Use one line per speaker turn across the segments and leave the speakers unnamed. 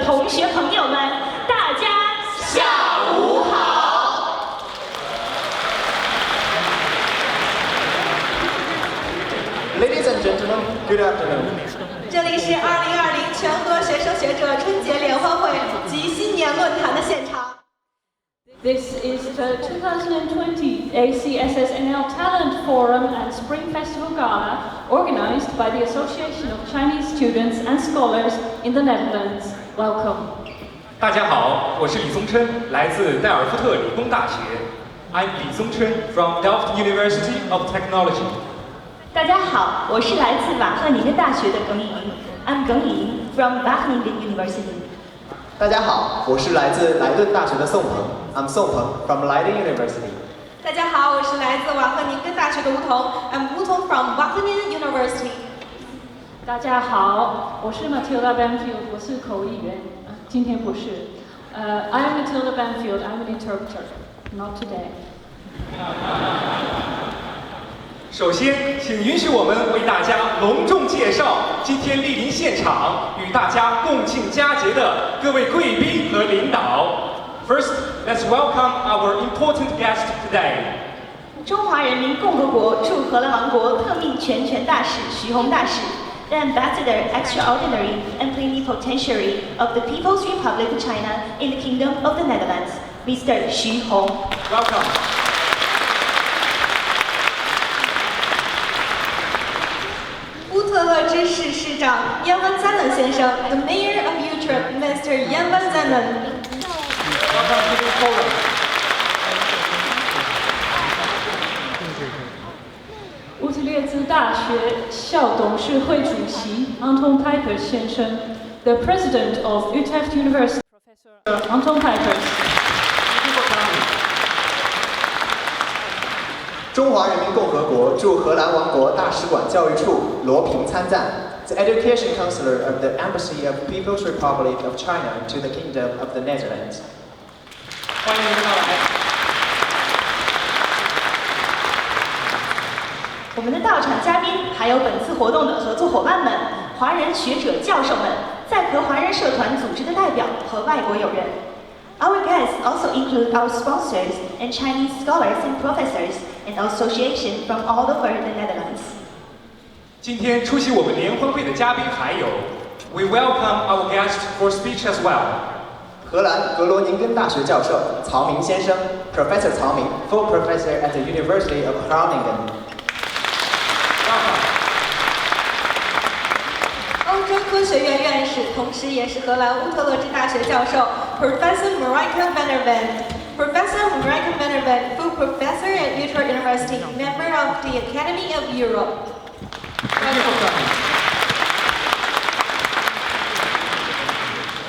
同学朋友们，大家下午好。
Ladies and gentlemen, good afternoon.
这里是2020全荷学生学者春节联欢会及新年论坛的现场。
This is the 2020 ACSSNL Talent Forum and Spring Festival Gala, organized by the Association of Chinese Students and Scholars in the Netherlands. Welcome.
大家好，我是李宗琛，来自戴尔夫特理工大学。I'm 李宗琛 from Delft University of Technology.
大家好，我是来自瓦赫宁根大学的耿颖。I'm 耿颖 from Wageningen University.
大家好，我是来自莱顿大学的宋鹏 ，I'm 宋鹏 from Leiden University.
大家好，我是来自瓦赫宁根大学的吴彤 ，I'm 吴彤 from Wageningen University.
大家好，我是 Matilda Banfield， 我是口译员。今天不是。I'm Matilda Banfield. I'm an interpreter. Not today.
首先，请允许我们为大家隆重介绍今天莅临现场与大家共庆佳节的各位贵宾和领导。First, let's welcome our important guest today.
中华人民共和国驻荷兰王国特命全权大使徐宏大使 ，the Ambassador Extraordinary and Plenipotentiary of the People's Republic of China in the Kingdom of the Netherlands, Mr. 徐宏。
Welcome.
乌特勒支市市长燕文赞能先生 ，The Mayor of Utrecht, Mr. 燕文赞能。
Welcome to the forum.
乌特列兹大学校董事会主席 Anton Pijpers 先生 ，the President of Utrecht University, Professor Anton Pijpers。
中华人民共和国驻荷兰王国大使馆教育处罗平参赞 ，the Education Counselor of the Embassy of People's Republic of China to the Kingdom of the Netherlands.
欢迎您的到来。
我们的到场嘉宾，还有本次活动的合作伙伴们、华人学者、教授们、在和华人社团组织的代表和外国友人。Our guests also include our sponsors and Chinese scholars and professors and association from all over the Netherlands.
今天出席我们联欢会的嘉宾还有 ，We welcome our guest for speech as well.
荷兰格罗宁根大学教授曹明先生 ，Professor 曹明 ，Full Professor at the University of Groningen.
欧洲科学院院士，同时也是荷兰乌特勒支大学教授 ，Professor Marijke van der Ven。Professor Marijke van der Ven, full professor at Utrecht University, member of the Academy of Europe.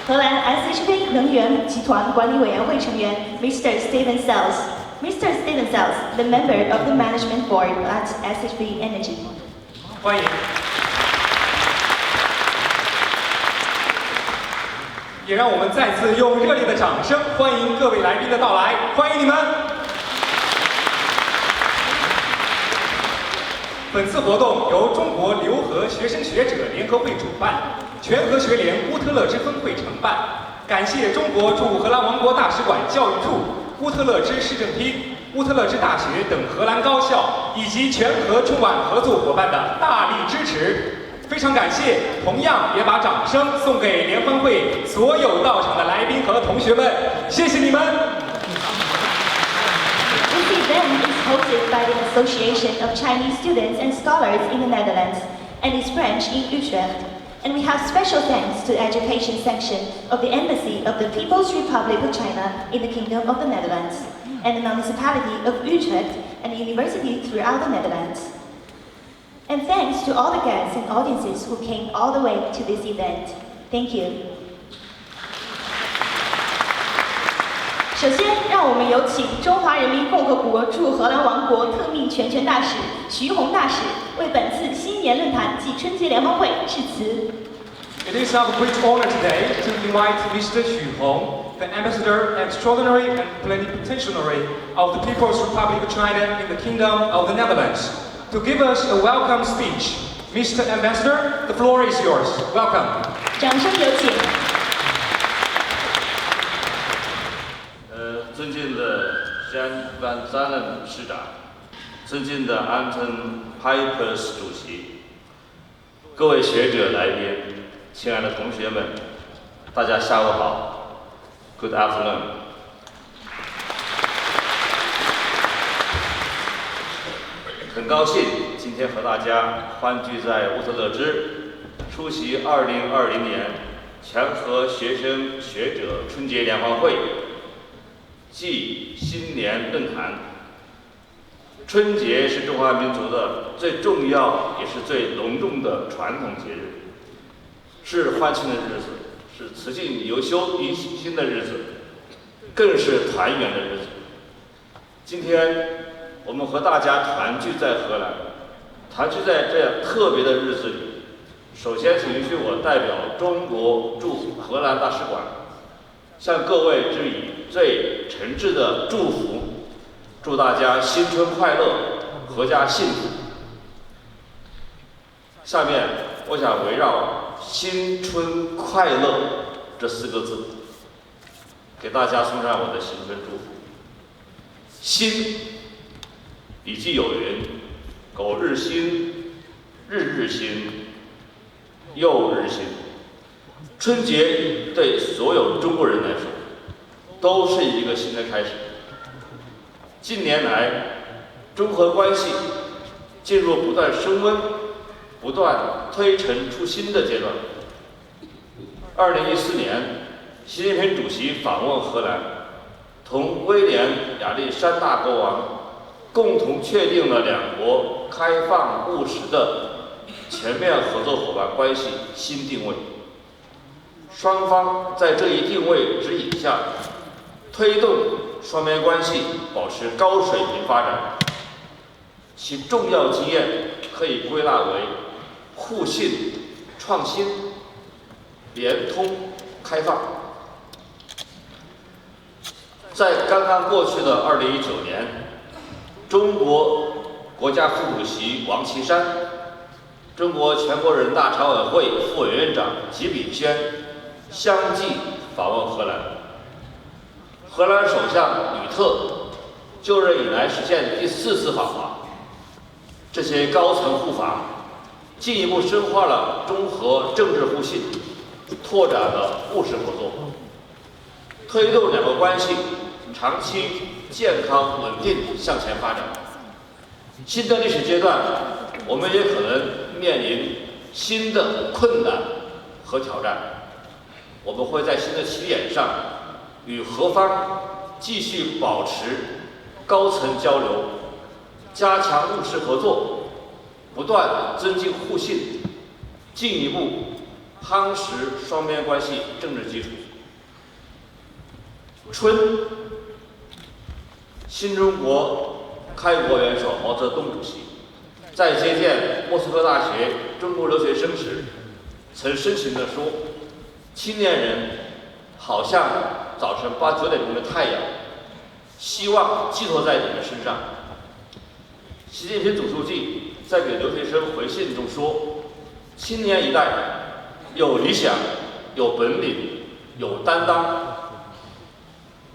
荷兰 SHV 能源集团管理委员会成员 Mr. Steven Sels。Mr. Steven Sels, the member of the management board at SHV Energy.
欢迎。也让我们再次用热烈的掌声欢迎各位来宾的到来，欢迎你们！本次活动由中国留荷学生学者联合会主办，全荷学联乌特勒支分会承办。感谢中国驻荷兰王国大使馆教育处、乌特勒支市政厅、乌特勒支大学等荷兰高校以及全荷春晚合作伙伴的大力支持。非常感谢，同样也把掌声送给联欢会所有到场的来宾和同学们，谢谢你们。
This event is hosted by the Association of Chinese Students and Scholars in the Netherlands and its branch in Utrecht. And we have special thanks to the Education Section of the Embassy of the People's Republic of China in the Kingdom of the Netherlands and the municipality of Utrecht and the university throughout the Netherlands. And thanks to all the guests and audiences who came all the way to this event. Thank you. 首先，让我们有请中华人民共和国驻荷兰王国特命全权大使徐宏大使为本次新年论坛暨春节联欢会致辞。
It is our great honor today to invite Mr. Xu Hong, the Ambassador Extraordinary and Plenipotentiary of the People's Republic of China in the Kingdom of the Netherlands, to give us a welcome speech. Mr. Ambassador, the floor is yours. Welcome.
掌声有请。
Jan Van Zalen 市长，尊敬的 Anton Pipers 主席，各位学者来宾，亲爱的同学们，大家下午好 ，Good afternoon。很高兴今天和大家欢聚在乌特勒支，出席2020年全荷学生学者春节联欢会暨新年论坛。春节是中华民族的最重要也是最隆重的传统节日，是欢庆的日子，是辞尽犹新的日子，更是团圆的日子。今天我们和大家团聚在荷兰，团聚在这样特别的日子里。首先，请允许我代表中国驻荷兰大使馆，向各位致以最诚挚的祝福，祝大家新春快乐，阖家幸福。下面，我想围绕“新春快乐”这4个字，给大家送上我的新春祝福。新。礼记有云：“苟日新，日日新，又日新。”春节对所有中国人来说，都是一个新的开始。近年来，中荷关系进入不断升温、不断推陈出新的阶段。2014年，习近平主席访问荷兰，同威廉亚历山大国王共同确定了两国开放务实的全面合作伙伴关系新定位。双方在这一定位指引下，推动双边关系保持高水平发展。其重要经验可以归纳为互信、创新、联通、开放。在刚刚过去的2019年，中国国家副主席王岐山、中国全国人大常委会副委员长吉炳轩相继访问荷兰。荷兰首相吕特就任以来实现第4次访华，这些高层互访进一步深化了中荷政治互信，拓展了务实合作，推动两国关系长期健康稳定向前发展。新的历史阶段，我们也可能面临新的困难和挑战。我们会在新的起点上，与荷方继续保持高层交流，加强务实合作，不断增进互信，进一步夯实双边关系政治基础。春，新中国开国元首毛泽东主席在接见莫斯科大学中国留学生时，曾深情地说：“青年人好像早晨8、9点钟的太阳，希望寄托在你们身上。”习近平总书记在给留学生回信中说：“青年一代有理想，有本领，有担当，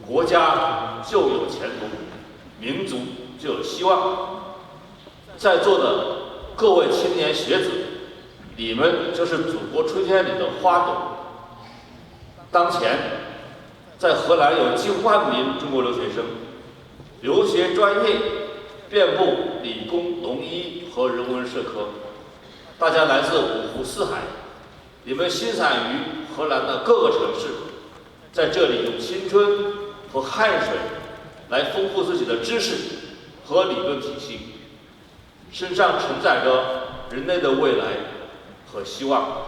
国家就有前途，民族就有希望。”在座的各位青年学子，你们就是祖国春天里的花朵。当前，在荷兰有近1万名中国留学生，留学专业遍布理工、农医和人文社科，大家来自五湖四海，你们心散于荷兰的各个城市，在这里用青春和汗水来丰富自己的知识和理论体系，身上承载着人类的未来和希望，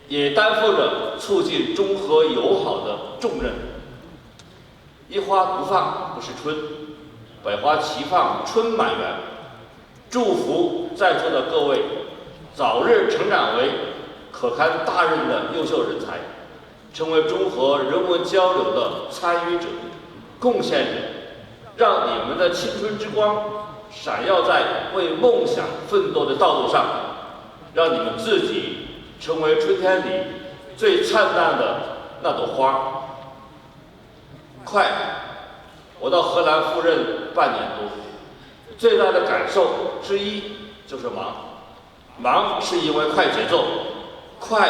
也担负着促进中荷友好的重任。一花独放不是春，百花齐放春满园。祝福在座的各位早日成长为可堪大任的优秀人才，成为中荷人文交流的参与者、贡献者，让你们的青春之光闪耀在为梦想奋斗的道路上，让你们自己成为春天里最灿烂的那朵花。快，我到荷兰赴任半年多，最大的感受之一就是忙。忙是因为快节奏，快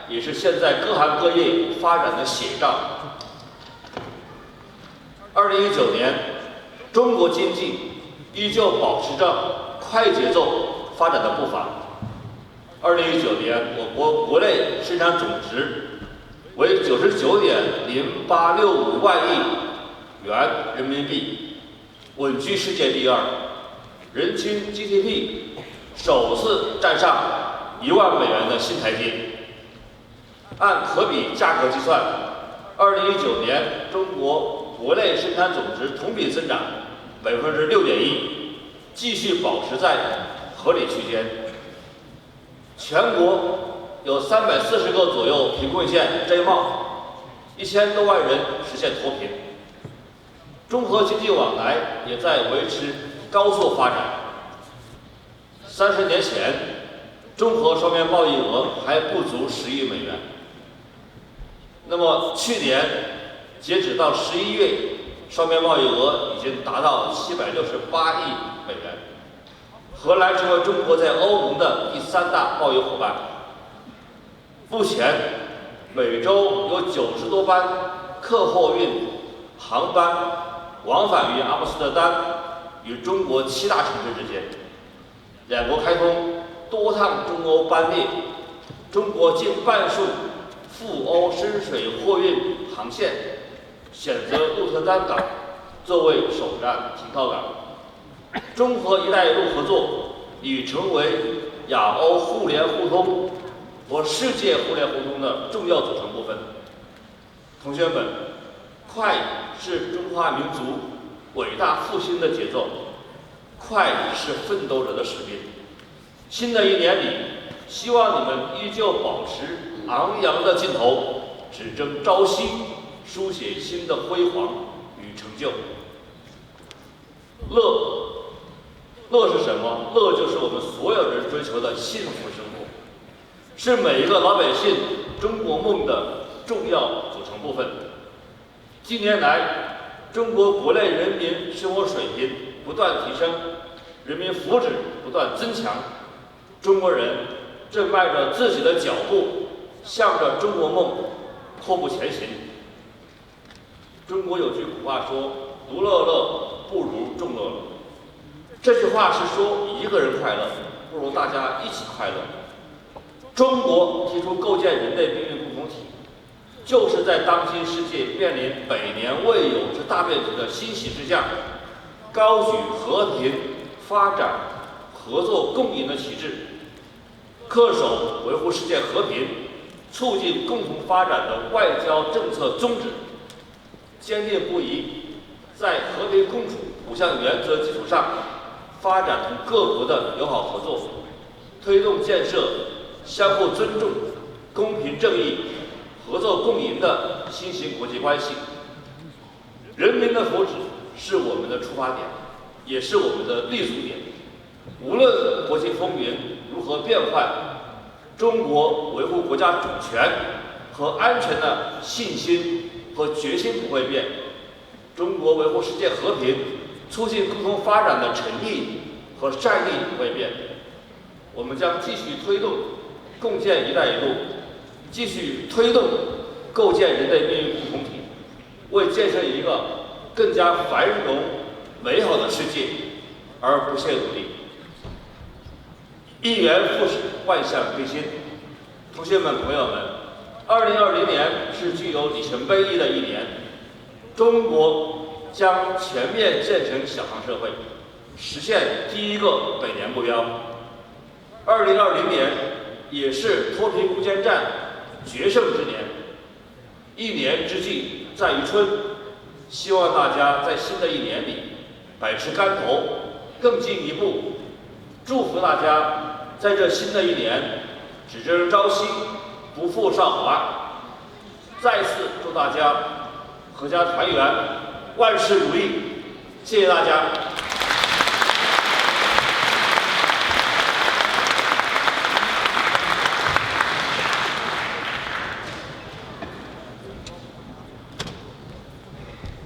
也是现在各行各业发展的写照。2019年，中国经济依旧保持着快节奏发展的步伐。2019年，我国国内生产总值为99.0865万亿元人民币，稳居世界第二，人均 GDP 首次站上1万美元的新台阶。按可比价格计算，2019年中国国内生产总值同比增长6.1%，继续保持在合理区间。全国有340个左右贫困县摘帽，1000多万人实现脱贫。中荷经济往来也在维持高速发展。30年前，中荷双边贸易额还不足10亿美元。那么去年截止到11月，双边贸易额已经达到768亿美元。荷兰成为中国在欧盟的第3大贸易伙伴。目前，每周有90多班客货运航班往返于阿姆斯特丹与中国7大城市之间。两国开通多趟中欧班列，中国近半数赴欧深水货运航线选择鹿特丹港作为首站停靠港。中荷“一带一路”合作已成为亚欧互联互通和世界互联互通的重要组成部分。同学们，快是中华民族伟大复兴的节奏，快是奋斗者的使命。新的一年里，希望你们依旧保持昂扬的劲头，只争朝夕，书写新的辉煌与成就。乐是什么？乐就是我们所有人追求的幸福生活，是每一个老百姓中国梦的重要组成部分。近年来，中国国内人民生活水平不断提升，人民福祉不断增强，中国人正迈着自己的脚步，向着中国梦阔步前行。中国有句古话说：“独乐乐不如众乐乐。”这句话是说一个人快乐，不如大家一起快乐。中国提出构建人类命运共同体，就是在当今世界面临百年未有之大变局的欣喜之下，高举和平、发展、合作共赢的旗帜，恪守维护世界和平、促进共同发展的外交政策宗旨，坚定不移在和平共处5项原则基础上，发展同各国的友好合作，推动建设相互尊重、公平正义、合作共赢的新型国际关系。人民的福祉是我们的出发点，也是我们的立足点。无论国际风云如何变幻，中国维护国家主权和安全的信心和决心不会变，中国维护世界和平、促进共同发展的诚意和善意不会变。我们将继续推动共建“一带一路”，继续推动构建人类命运共同体，为建设一个更加繁荣美好的世界而不懈努力。一元复始，万象更新。同学们、朋友们，2020年是具有里程碑意义的一年，中国将全面建成小康社会，实现第一个百年目标。2020年也是脱贫攻坚战决胜之年，一年之计在于春，希望大家在新的一年里百尺竿头，更进一步。祝福大家在这新的一年只争朝夕，不负韶华。再次祝大家阖家团圆，万事如意。谢谢大家。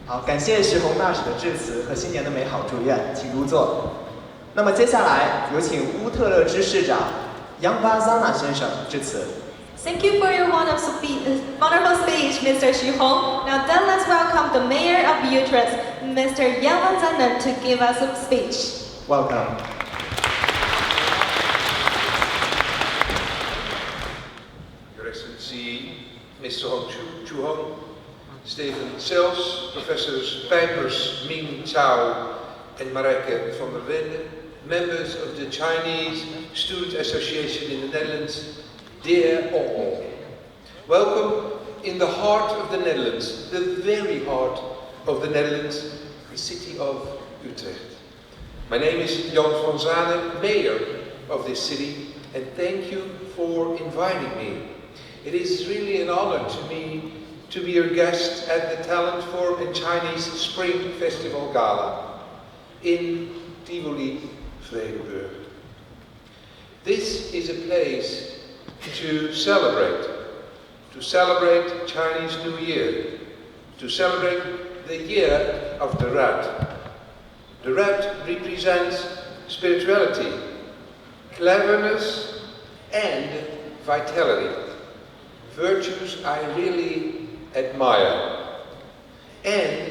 好，感谢。感谢石宏大使的致辞和新年的美好祝愿，请入座。那么接下来有请乌特勒支市长杨巴扎纳先生致辞。
Thank you for your wonderful speech, Mr. Xu Hong. Now then, let's welcome the Mayor of Utrecht, Mr. Yang Vanzanen, to give us a speech.
Welcome.
Your Excellency, Mr. Hong Chu Hong, Steven Sels, Professors Pijpers, Ming Chao, and Marijke van der Wende, members of the Chinese Student Association in the Netherlands, dear all. Welcome in the heart of the Netherlands, the very heart of the Netherlands, the city of Utrecht. My name is Jan van Zanen, Mayor of this city, and thank you for inviting me. It is really an honor to me to be your guest at the Talent Forum and Chinese Spring Festival Gala in Tivoli, Vredenburg. This is a place to celebrate Chinese New Year, to celebrate the year of the rat. The rat represents spirituality, cleverness, and vitality. Virtues I really admire. And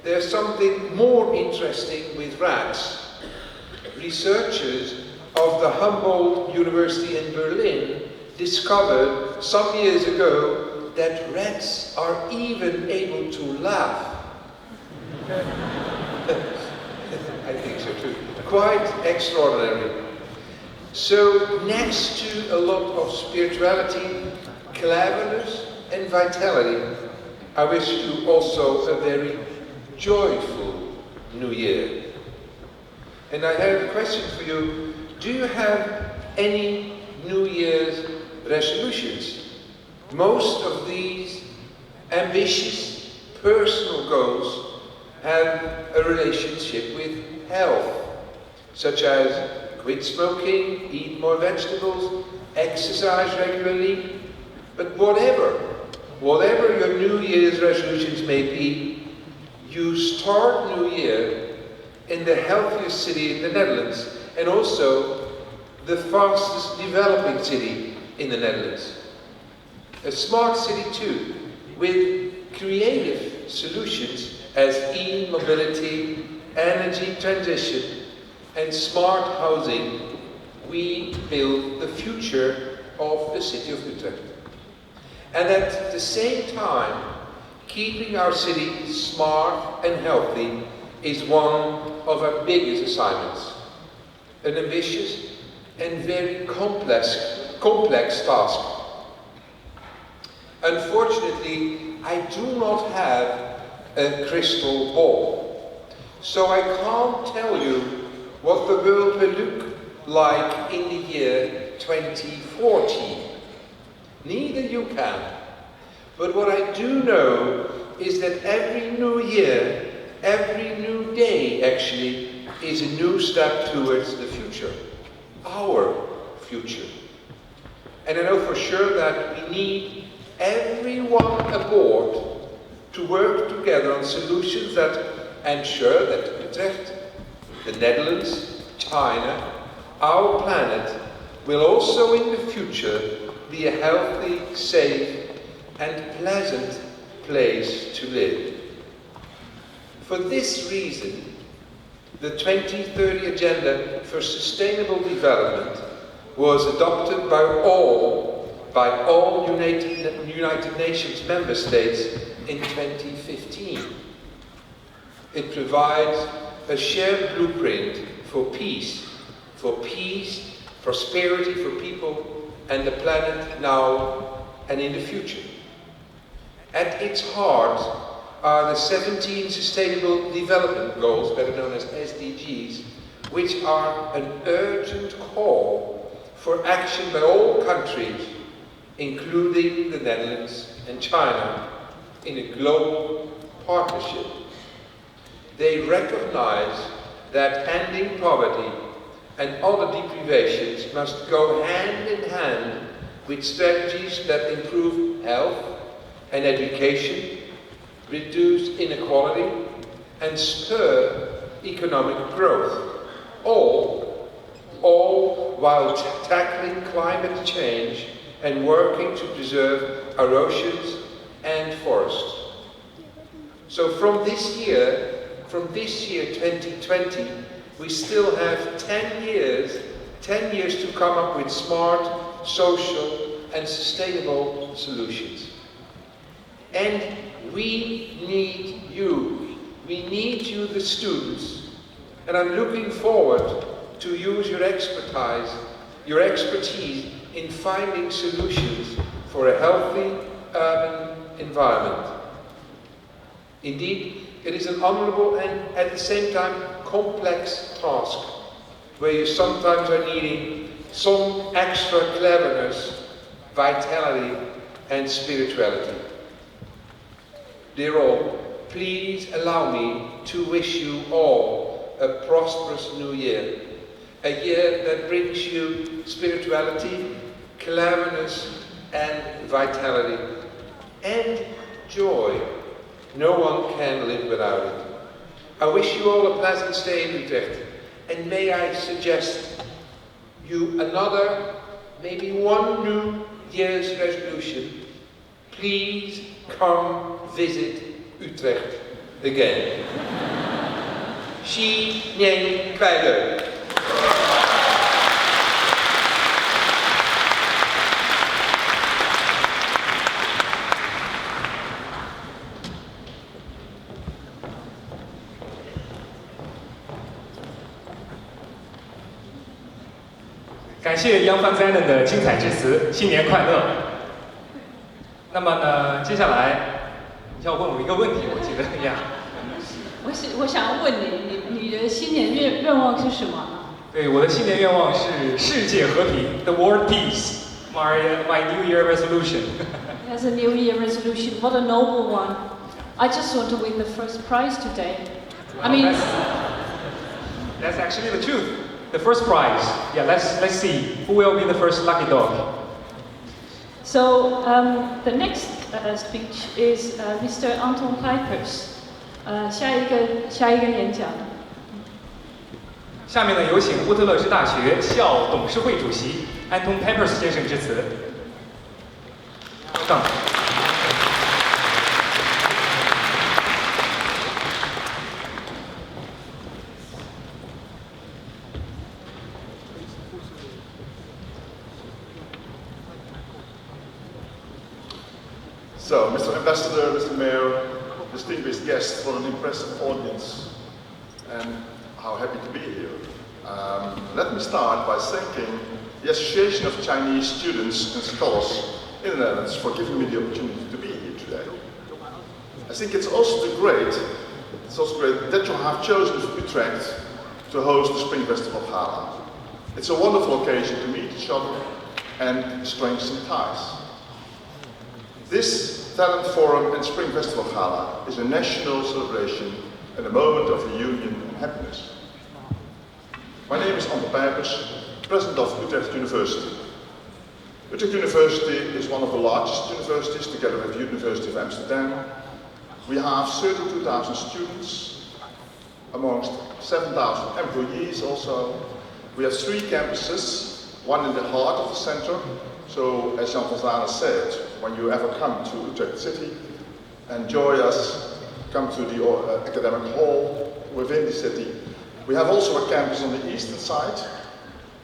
there's something more interesting with rats. Researchers of the Humboldt University in Berlin discovered some years ago that rats are even able to laugh. I think so too. Quite extraordinary. So next to a lot of spirituality, cleverness and vitality, I wish you also a very joyful New Year. And I have a question for you. Do you have any New Year's resolutions? Most of these ambitious personal goals have a relationship with health, such as quit smoking, eat more vegetables, exercise regularly. But whatever your New Year's resolutions may be, you start New Year in the healthiest city in the Netherlands and also the fastest developing city in the Netherlands. A smart city too, with creative solutions as e-mobility, energy transition, and smart housing. We build the future of the city of Utrecht. And at the same time, keeping our city smart and healthy is one of our biggest assignments. An ambitious and very complex task. Unfortunately, I do not have a crystal ball, so I can't tell you what the world will look like in the year 2040. Neither you can. But what I do know is that every new year, every new day actually, is a new step towards the future. Our future. And I know for sure that we need everyone aboard to work together on solutions that ensure that Utrecht, the Netherlands, China, our planet, will also in the future be a healthy, safe, and pleasant place to live. For this reason, the 2030 Agenda for Sustainable Development was adopted by all United Nations member states in 2015. It provides a shared blueprint for peace, prosperity for people and the planet now and in the future. At its heart are the 17 Sustainable Development Goals, better known as SDGs, which are an urgent call for action by all countries, including the Netherlands and China, in a global partnership. They recognize that ending poverty and other deprivations must go hand in hand with strategies that improve health and education, reduce inequality, and spur economic growth, all while tackling climate change and working to preserve our oceans and forests. So from this year 2020, we still have 10 years to come up with smart, social and sustainable solutions. And we need you. We need you, the students. And I'm looking forward to use your expertise in finding solutions for a healthy urban environment. Indeed, it is an honourable and at the same time complex task, where you sometimes are needing some extra cleverness, vitality and spirituality. Dear all, please allow me to wish you all a prosperous new year. A year that brings you spirituality, cleverness and vitality, and joy. No one can live without it. I wish you all a pleasant stay in Utrecht, and may I suggest you another, maybe one New Year's resolution. Please come visit Utrecht again. Xi Nian Kuai Le.
感谢 Young Van Zanen 的精彩致辞，新年快乐。那么呢，接下来要问我一个问题，我记得呀。
我想问你的新年愿望是什么？
对，我的新年愿望是世界和平 ，the world peace。My New Year resolution.
As a New Year resolution, what a noble one! I just want to win the first prize today.
Well,
I mean,
that's actually the truth. The first prize. Yeah, let's see who will be the first lucky dog.
So the next speech is Mr. Anton Pijpers. 下一个演讲。
下面呢，有请乌特勒支大学校董事会主席安东 Pijpers 先生致辞。上。
So, Mr. Ambassador, Mr. Mayor, distinguished guests, what an impressive audience, and how happy to be here. Let me start by thanking the Association of Chinese Students and Scholars in the Netherlands for giving me the opportunity to be here today. I think it's also great that you have chosen Utrecht to host the Spring Festival of Hala. It's a wonderful occasion to meet each other and strengthen ties. This Talent Forum and Spring Festival Gala is a national celebration and a moment of reunion and happiness. My name is Anton Pijpers, President of Utrecht University. Utrecht University is one of the largest universities, together with the University of Amsterdam. We have 32,000 students, amongst 7,000 employees also. We have 3 campuses, one in the heart of the center. So, as Jan van Zanen said, when you ever come to Utrecht City, enjoy us, come to the academic hall within the city. We have also a campus on the eastern side,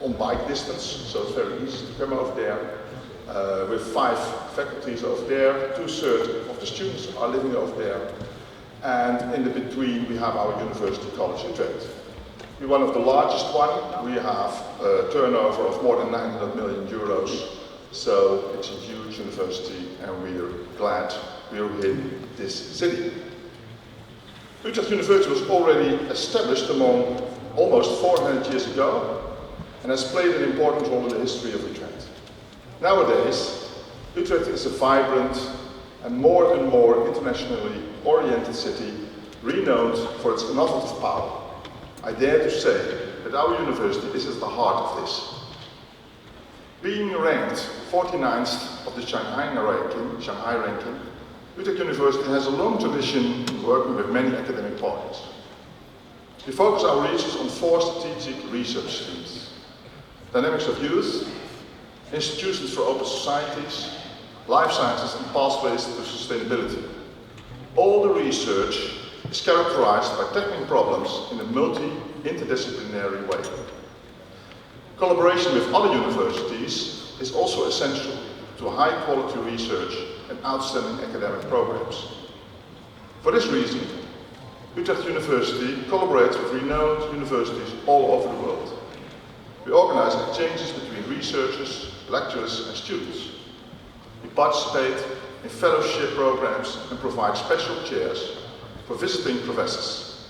on bike distance, so it's very easy to come over there. With 5 faculties over there, 2/3 of the students are living over there. And in the between, we have our University College Utrecht. We're one of the largest one. We have a turnover of more than 900 million euros. So it's a huge university and we're glad we're in this city. Utrecht University was already established almost 400 years ago and has played an important role in the history of Utrecht. Nowadays, Utrecht is a vibrant and more internationally oriented city, renowned for its innovative power. I dare to say that our university is at the heart of this. Being ranked 49th of the Shanghai ranking, Utrecht University has a long tradition in working with many academic partners. We focus our research on 4 strategic research streams: dynamics of youth, institutions for open societies, life sciences, and pathways to sustainability. All the research is characterized by tackling problems in a multi-interdisciplinary way. Collaboration with other universities is also essential to high-quality research and outstanding academic programs. For this reason, Utrecht University collaborates with renowned universities all over the world. We organize exchanges between researchers, lecturers, and students. We participate in fellowship programs and provide special chairs for visiting professors.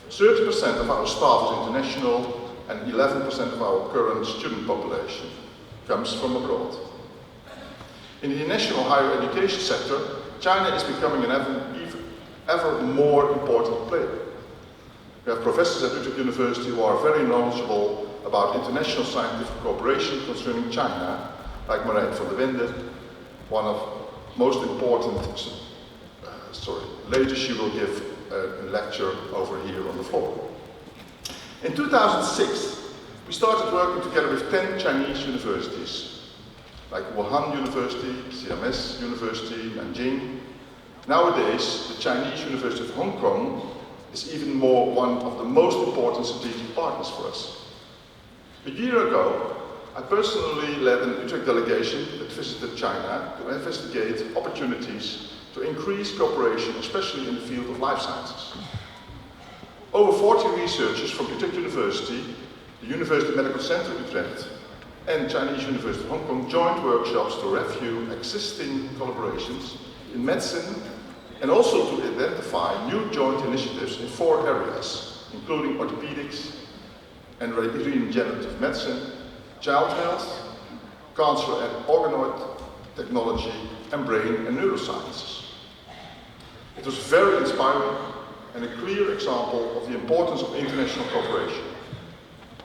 30% of our staff is international and 11% of our current student population comes from abroad. In the national higher education sector, China is becoming an ever more important player. We have professors at Utrecht University who are very knowledgeable about international scientific cooperation concerning China, like Marijn van der Wende, one of most important, later she will give a lecture over here on the floor. In 2006, we started working together with 10 Chinese universities, like Wuhan University, CMS University, Nanjing. Nowadays, the Chinese University of Hong Kong is even more one of the most important strategic partners for us. A year ago, I personally led an Utrecht delegation that visited China to investigate opportunities to increase cooperation, especially in the field of life sciences. Over 40 researchers from Utrecht University, the University Medical Center Utrecht, and Chinese University of Hong Kong joined workshops to review existing collaborations in medicine and also to identify new joint initiatives in 4 areas, including orthopedics and regenerative medicine, child health, cancer and organoid technology, and brain and neurosciences. It was very inspiring and a clear example of the importance of international cooperation.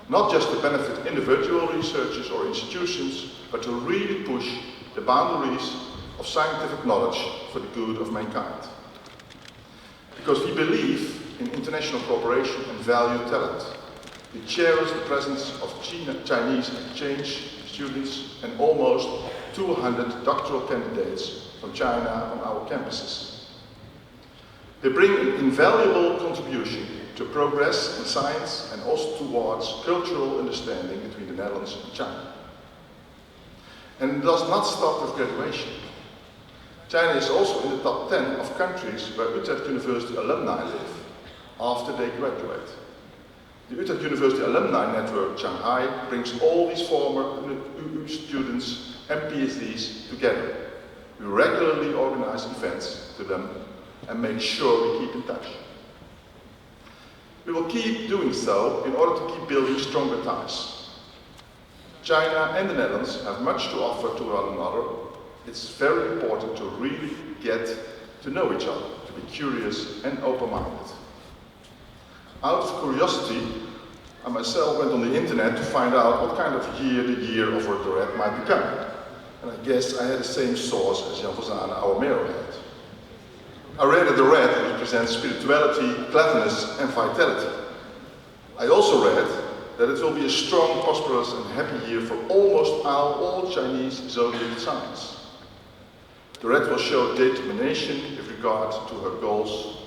Not just to benefit individual researchers or institutions, but to really push the boundaries of scientific knowledge for the good of mankind. Because we believe in international cooperation and value talent. We cherish the presence of Chinese exchange students and almost 200 doctoral candidates from China on our campuses. They bring an invaluable contribution to progress in science and also towards cultural understanding between the Netherlands and China. And it does not stop with graduation. China is also in the top 10 of countries where Utrecht University alumni live after they graduate. The Utrecht University Alumni Network Shanghai brings all these former UU students and PhDs together. We regularly organize events to them and make sure we keep in touch. We will keep doing so in order to keep building stronger ties. China and the Netherlands have much to offer to one another. It's very important to really get to know each other, to be curious and open-minded. Out of curiosity, I myself went on the internet to find out what kind of year the year of our Dorette might become. And I guess I had the same source as Jan van Zanen, our mayor, had. I read that the red represents spirituality, cleverness, and vitality. I also read that it will be a strong, prosperous, and happy year for almost all Chinese zodiac signs. The red will show determination with regard to her goals,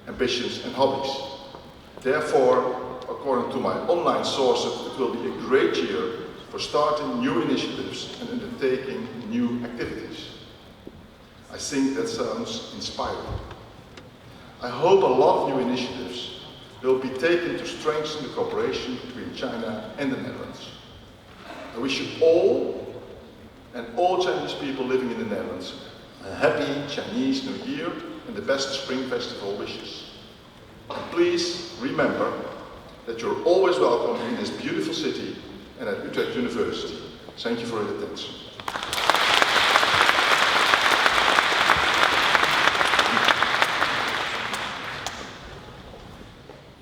ambitions, and hobbies. Therefore, according to my online sources, it will be a great year for starting new initiatives and undertaking new activities. I think that sounds inspiring. I hope a lot of new initiatives will be taken to strengthen the cooperation between China and the Netherlands. I wish you all, and all Chinese people living in the Netherlands, a happy Chinese New Year and the best Spring Festival wishes. And please remember that you're always welcome in this beautiful city and at Utrecht University. Thank you for your attention.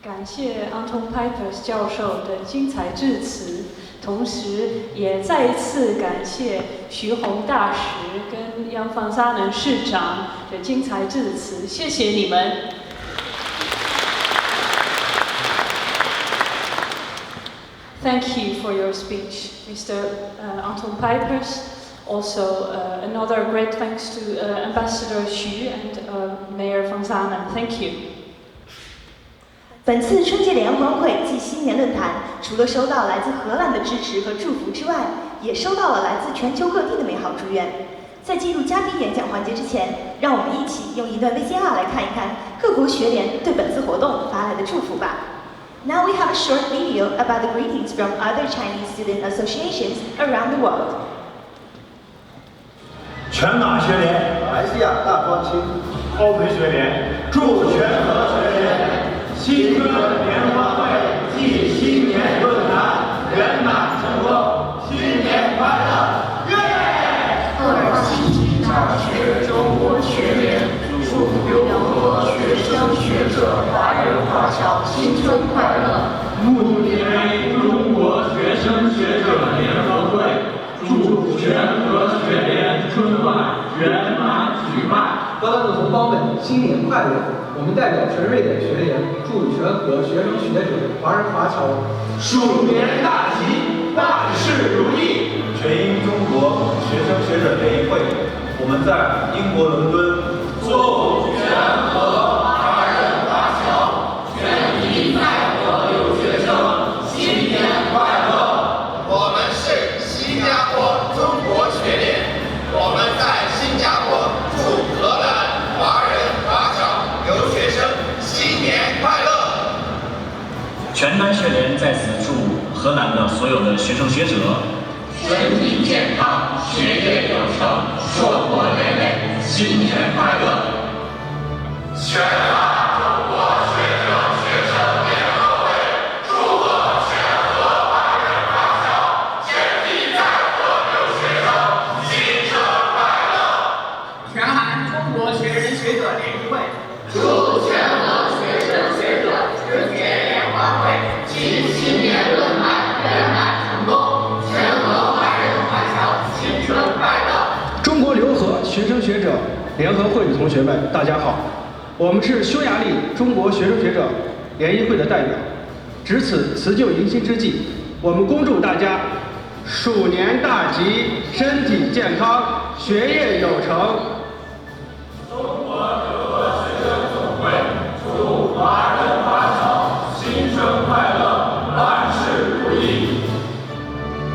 感谢 Anton Pipers 教授的精彩致辞。同时也再一次感谢徐宏大使跟杨方沙能市长的精彩致辞，谢谢你们。Thank you for your speech, Mr. Anton Pijpers. Also, another great thanks to Ambassador Xu and Mayor Van Zanen. Thank you.
本次春节联欢会暨新年论坛，除了收到来自荷兰的支持和祝福之外，也收到了来自全球各地的美好祝愿。在进入嘉宾演讲环节之前，让我们一起用一段 VCR 来看一看各国学联对本次活动发来的祝福吧。Now we have a short video about the greetings from other Chinese student associations around the world.
全马学联、马来西亚大庄青、欧培学联祝全荷学联新春联欢会暨新年论坛圆满成功，新年快乐！耶！
二七大学中国学联祝留荷学生学者华人华侨新春快乐。
慕尼黑中国学生学者联合会祝全荷学联春晚圆满举办。
荷兰的同胞们，新年快乐！我们代表全瑞典学联祝全荷学生学者华人华侨
鼠年大吉，万事如意。全英中国学生学者联谊会，我们在英国伦敦祝全荷华人华侨全体在荷留学生新年快乐。
我们是新加坡中国学联，我们在新加坡祝荷兰华人华侨留学生新年快乐。
全班学联在此祝荷兰的所有的学生学者
身体健康，学业有成，硕果累累，新年快乐！
全马中国学者学生联合会祝贺全荷华人华侨全体在荷留学生新春快乐！
全韩中国学人学者联谊会祝全荷学生学者春节联欢会暨新年论坛圆满成功，全荷华人华侨新春快乐！
中国留荷学生学者联合会的同学们，大家好，我们是匈牙利中国学生学者联谊会的代表。值此辞旧迎新之际，我们恭祝大家鼠年大吉，身体健康，学业有成。
中国留荷学生总会祝华人华侨新春快乐，万事如意。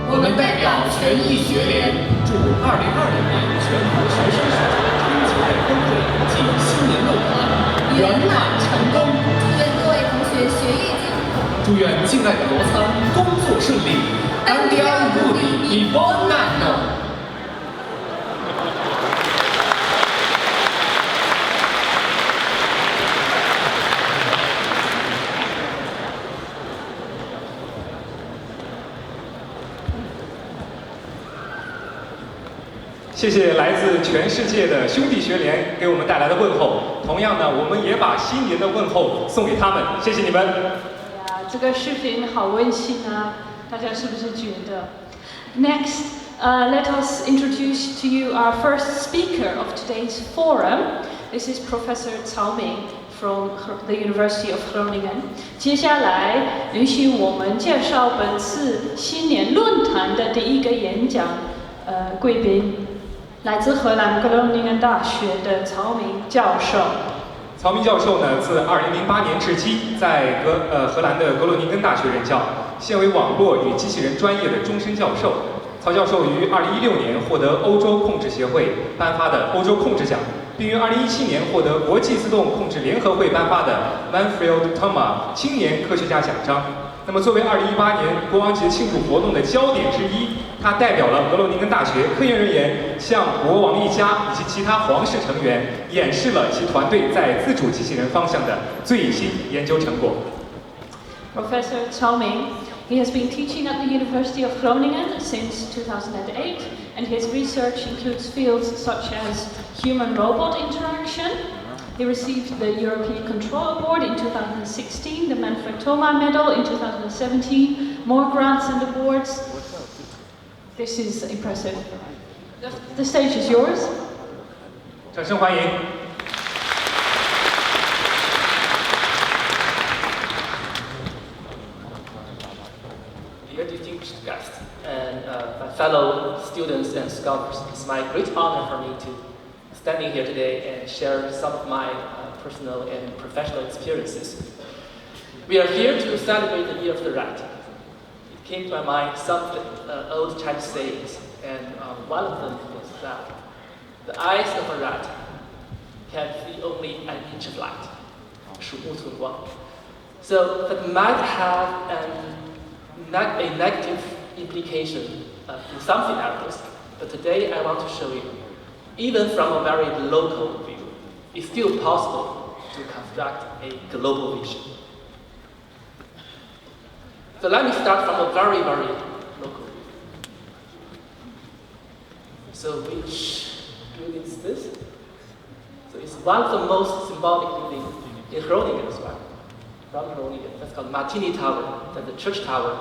我们代表全艺学联祝2020年全国学生学者春节联欢会暨新年论坛圆满成功。
祝愿各位同学学业进步，
祝愿敬爱的罗仓工作顺利。Andiamo tutti di buon anno。
谢谢来自全世界的兄弟学联给我们带来的问候。同样呢，我们也把新年的问候送给他们，谢谢你们。
这个视频好温馨啊，大家是不是觉得 ？Next, let us introduce to you our first speaker of today's forum. This is Professor Cao Ming from the University of Groningen. 接下来，允许我们介绍本次新年论坛的第一个演讲贵宾。来自荷兰格罗宁根大学的曹明教授。
曹明教授呢，自2008年至今在荷兰的格罗宁根大学任教，现为网络与机器人专业的终身教授。曹教授于2016年获得欧洲控制协会颁发的欧洲控制奖，并于2017年获得国际自动控制联合会颁发的 Manfred Thoma 青年科学家奖章。那么，作为2018年国王节庆祝活动的焦点之一，他代表了格罗宁根大学科研人员向国王一家以及其他皇室成员演示了其团队在自主机器人方向的最新研究成果。
Professor Cao Ming, he has been teaching at the University of Groningen since 2008, and his research includes fields such as human-robot interaction. He received the European Control Award in 2016, the Manfred Thoma Medal in 2017, more grants and awards. This is impressive. The stage is yours.
掌声欢迎。
Dear distinguished guests and my fellow students and scholars, it's my great honor for me to standing here today and share some of my personal and professional experiences. We are here to celebrate the Year of the Rat. It came to my mind some old Chinese sayings, and one of them was that the eyes of a rat can see only an inch of light. 鼠目寸光. So that might have a negative implication in some scenarios, but today I want to show you, even from a very local view, it's still possible to construct a global vision. So let me start from a very, very local view. So which building is this? So it's one of the most symbolic buildings in Groningen as well. From Groningen, that's called Martini Tower, that's the church tower.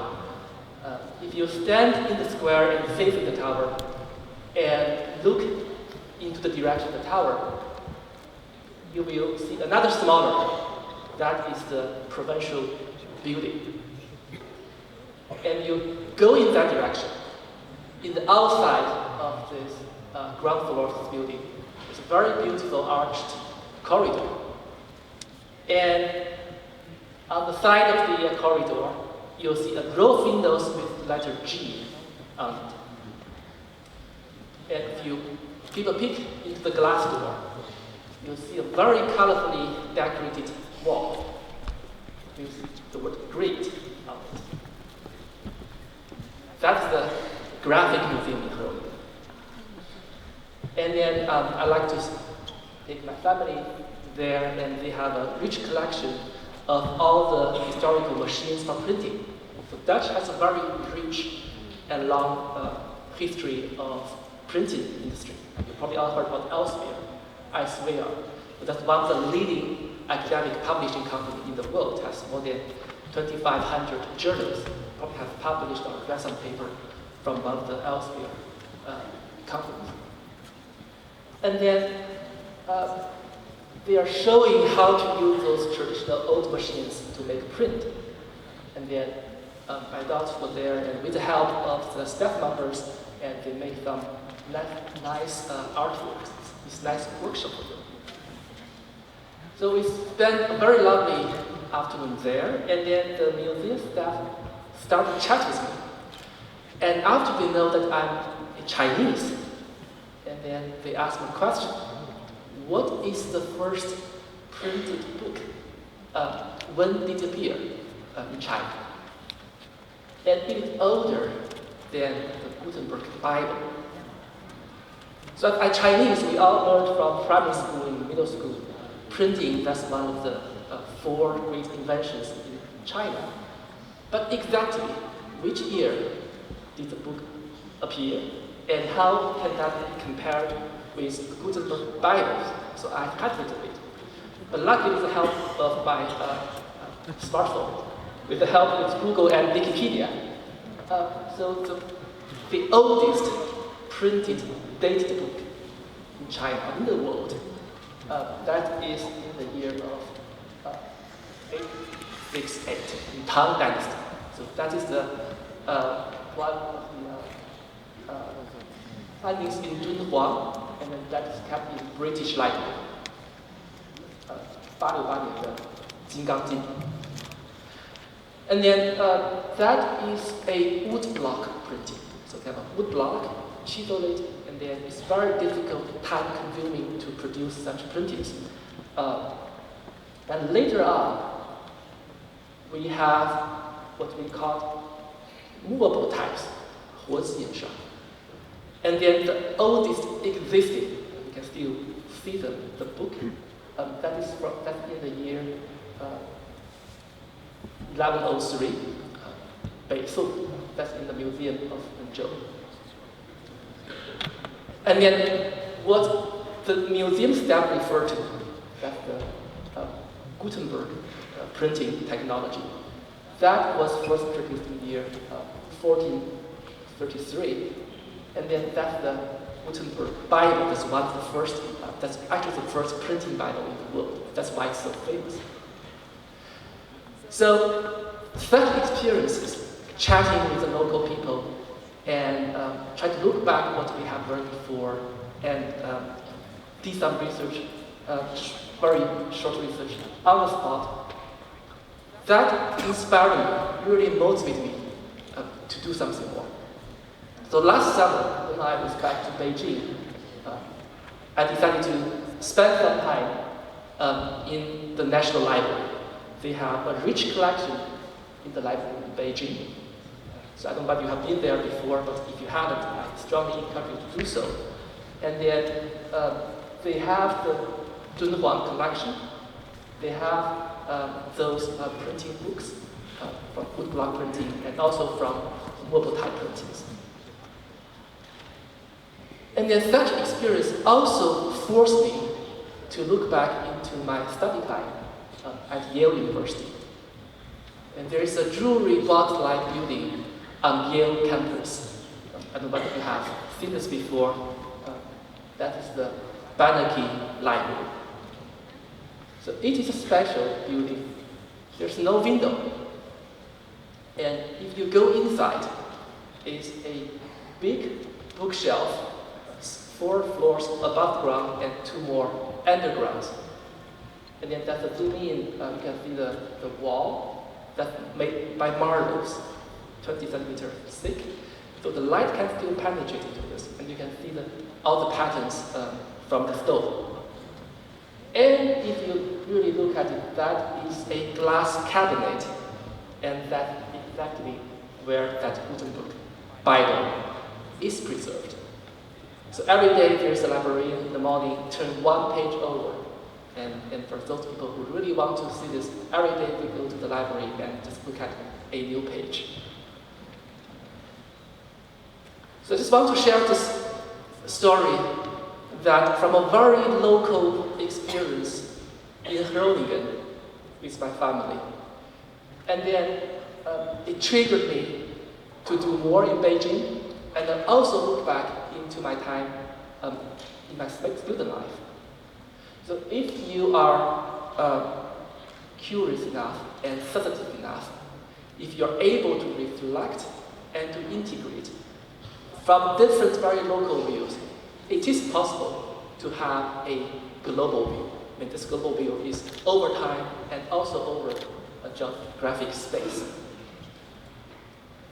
If you stand in the square and facing the tower and look into the direction of the tower, you will see another smaller. That is the provincial building. And you go in that direction. In the outside of this ground floor of this building, there's a very beautiful arched corridor. And on the side of the corridor, you'll see a row of windows with the letter G on it. And if you keep a peek into the glass door, you'll see a very colorfully decorated wall with the word "great" on it. That's the graphic museum in Groningen. And then I like to take my family there, and they have a rich collection of all the historical machines for printing. So Dutch has a very rich and long history of printing industry. You probably all heard about Elsevier. But that's one of the leading academic publishing companies in the world. It has more than 2,500 journals. Probably have published or read some paper from one of the Elsevier companies. And then they are showing how to use those traditional old machines to make print. And then my dogs were there, and with the help of the staff members, and they make some nice artworks. It's nice workshop for them. So we spent a very lovely afternoon there, and then the museum staff started to chat with me. And after they know that I'm Chinese, and then they asked me a question. What is the first printed book? When did it appear in China? And it is older than the Gutenberg Bible. So as Chinese, we all learned from primary school and middle school, printing, that's one of the 4 great inventions in China. But exactly which year did the book appear? And how can that be compared with Gutenberg Bibles? So I calculated a bit. But luckily with the help of my smartphone, with the help of Google and Wikipedia. So the oldest printed dated book in China, in the world, that is in the year of 868, in Tang Dynasty. So that is the one of the findings in Dunhuang, and then that is kept in British Library. 868年的金刚经. And then that is a wood block printing. So they have a wood block, chisel it, and then it's very difficult, time-consuming to produce such printings. And later on, we have what we call movable types, 活字印刷. And then the oldest existing, you can still see the book, that's in the year 1103, Beisong, that's in the Museum of Wenzhou. And then what the museum staff refer to, that's the Gutenberg printing technology. That was first introduced in the year 14 1833. And then that's the Gutenberg Bible. That's one of the first, that's actually the first printing Bible in the world. That's why it's so famous. So such experiences, chatting with the local people, and try to look back what we have learned before, and did some research, very short research on the spot. That inspired me, really motivated me to do something more. So last summer, when I was back to Beijing, I decided to spend some time in the National Library. They have a rich collection in the library in Beijing. So I don't know if you have been there before, but if you haven't, I strongly encourage you to do so. And then they have the Dunhuang collection. They have those printing books from woodblock printing and also from mobile type printings. And then such experience also forced me to look back into my study time at Yale University. And there is a jewelry box-like building on Yale campus. I don't know if you have seen this before. That is the Banaki Library. So it is a special building. There's no window. And if you go inside, it's a big bookshelf, 4 floors above ground and 2 more underground. And then that's a zoom in, you can see the wall that's made by marbles, 20 centimeters thick. So the light can still penetrate into this, and you can see all the patterns from the stove. And if you really look at it, that is a glass cabinet, and that's exactly where that Gutenberg Bible is preserved. So every day there's a librarian in the morning, turn 1 page over. And for those people who really want to see this, every day we go to the library and just look at a new page. So I just want to share this story that from a very local experience in Groningen with my family. And then it triggered me to do more in Beijing, and then also look back into my time in my student life. So if you are curious enough and sensitive enough, if you're able to reflect and to integrate from different very local views, it is possible to have a global view. I mean, this global view is over time and also over a geographic space.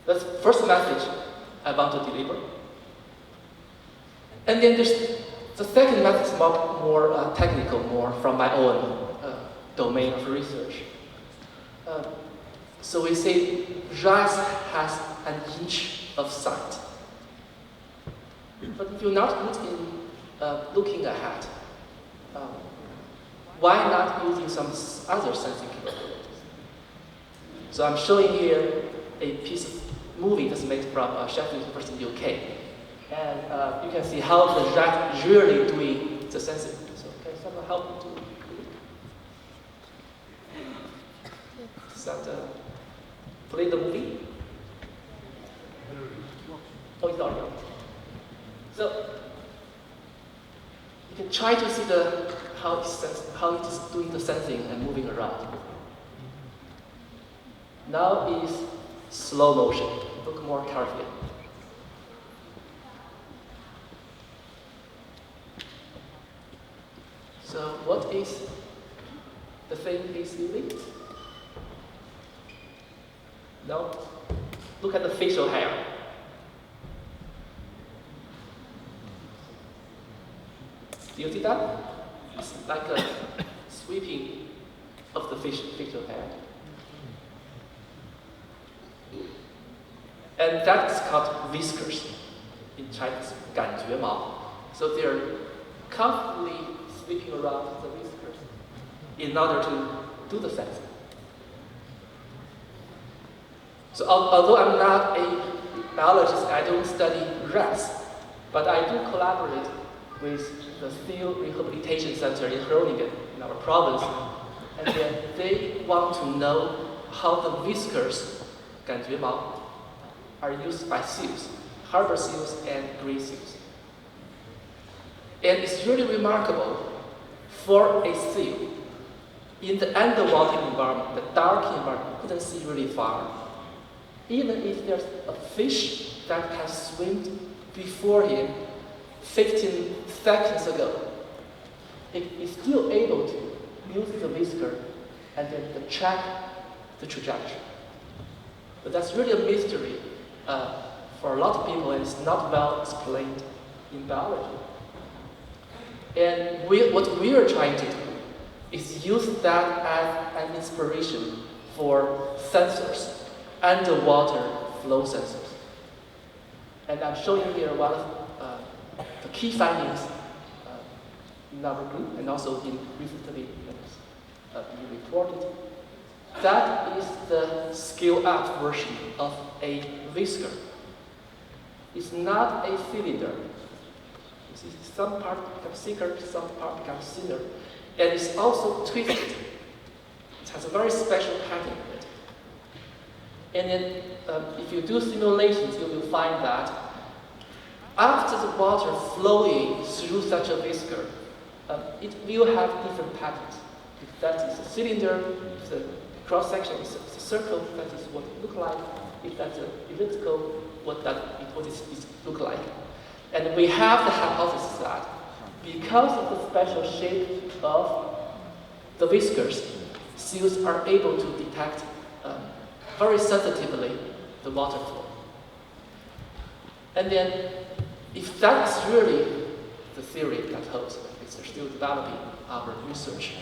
That's the first message I want to deliver. And then there's the second method is more technical, more from my own domain of research. So we say rice has an inch of sight. But if you're not good in looking ahead, why not using some other sensing capabilities? So I'm showing here a piece of movie that's made from Sheffield University, UK. And you can see how the rat is really doing the sensing. So can someone help me to play the movie? Oh, it's already on. So you can try to see how it is doing the sensing and moving around. Now is slow motion. Look more carefully. So what is the thing is doing? No? Look at the facial hair. Do you see that? It's like a sweeping of the facial hair. And that is called whiskers in Chinese, 感觉毛. So they're constantly sweeping around the whiskers in order to do the sensing. So although I'm not a biologist, I don't study rats, but I do collaborate with the Steel Rehabilitation Center in Groningen, in our province, and then they want to know how the whiskers, 感觉毛, are used by seals. harbor seals and grease seals. And it's really remarkable for a seal in the underwater environment, the dark environment, you couldn't see really far. Even if there's a fish that has swum before him 15 seconds ago, it is still able to use the whisker and then to track the trajectory. But that's really a mystery for a lot of people, and it's not well explained in biology. And what we are trying to do is use that as an inspiration for sensors, underwater flow sensors. And I'm showing here one of the key findings in our group and also in recently being reported. That is the scale-up version of a whisker. It's not a cylinder. You see, some part becomes thicker, some part becomes thinner. And it's also twisted. It has a very special pattern in it. And then if you do simulations, you will find that after the water flowing through such a whisker, it will have different patterns. If that is a cylinder, if the cross-section is a circle, that is what it looks like. If that's an elliptical, what it look like. And we have the hypothesis that because of the special shape of the whiskers, seals are able to detect very sensitively the water flow. And then, if that's really the theory that holds, we're still developing our research,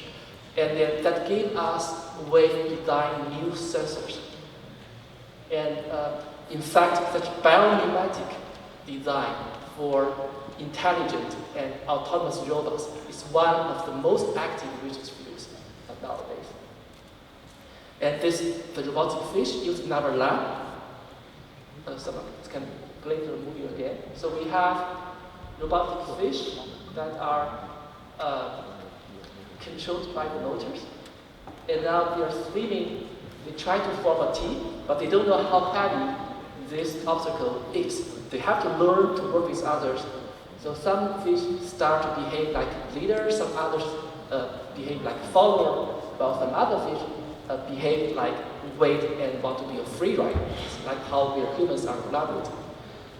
and then that gave us a way to design new sensors. And in fact, such biomimetic design for intelligent and autonomous robots is one of the most active research fields nowadays. And the robotic fish used in our lab, some of it can play the movie again. So we have robotic fish that are controlled by the motors. And now they are swimming, they try to form a team, but they don't know how heavy this obstacle is. They have to learn to work with others. So some fish start to behave like leaders, some others behave like follower, while some other fish behave like wait and want to be a free rider. It's like how we humans are collaborating.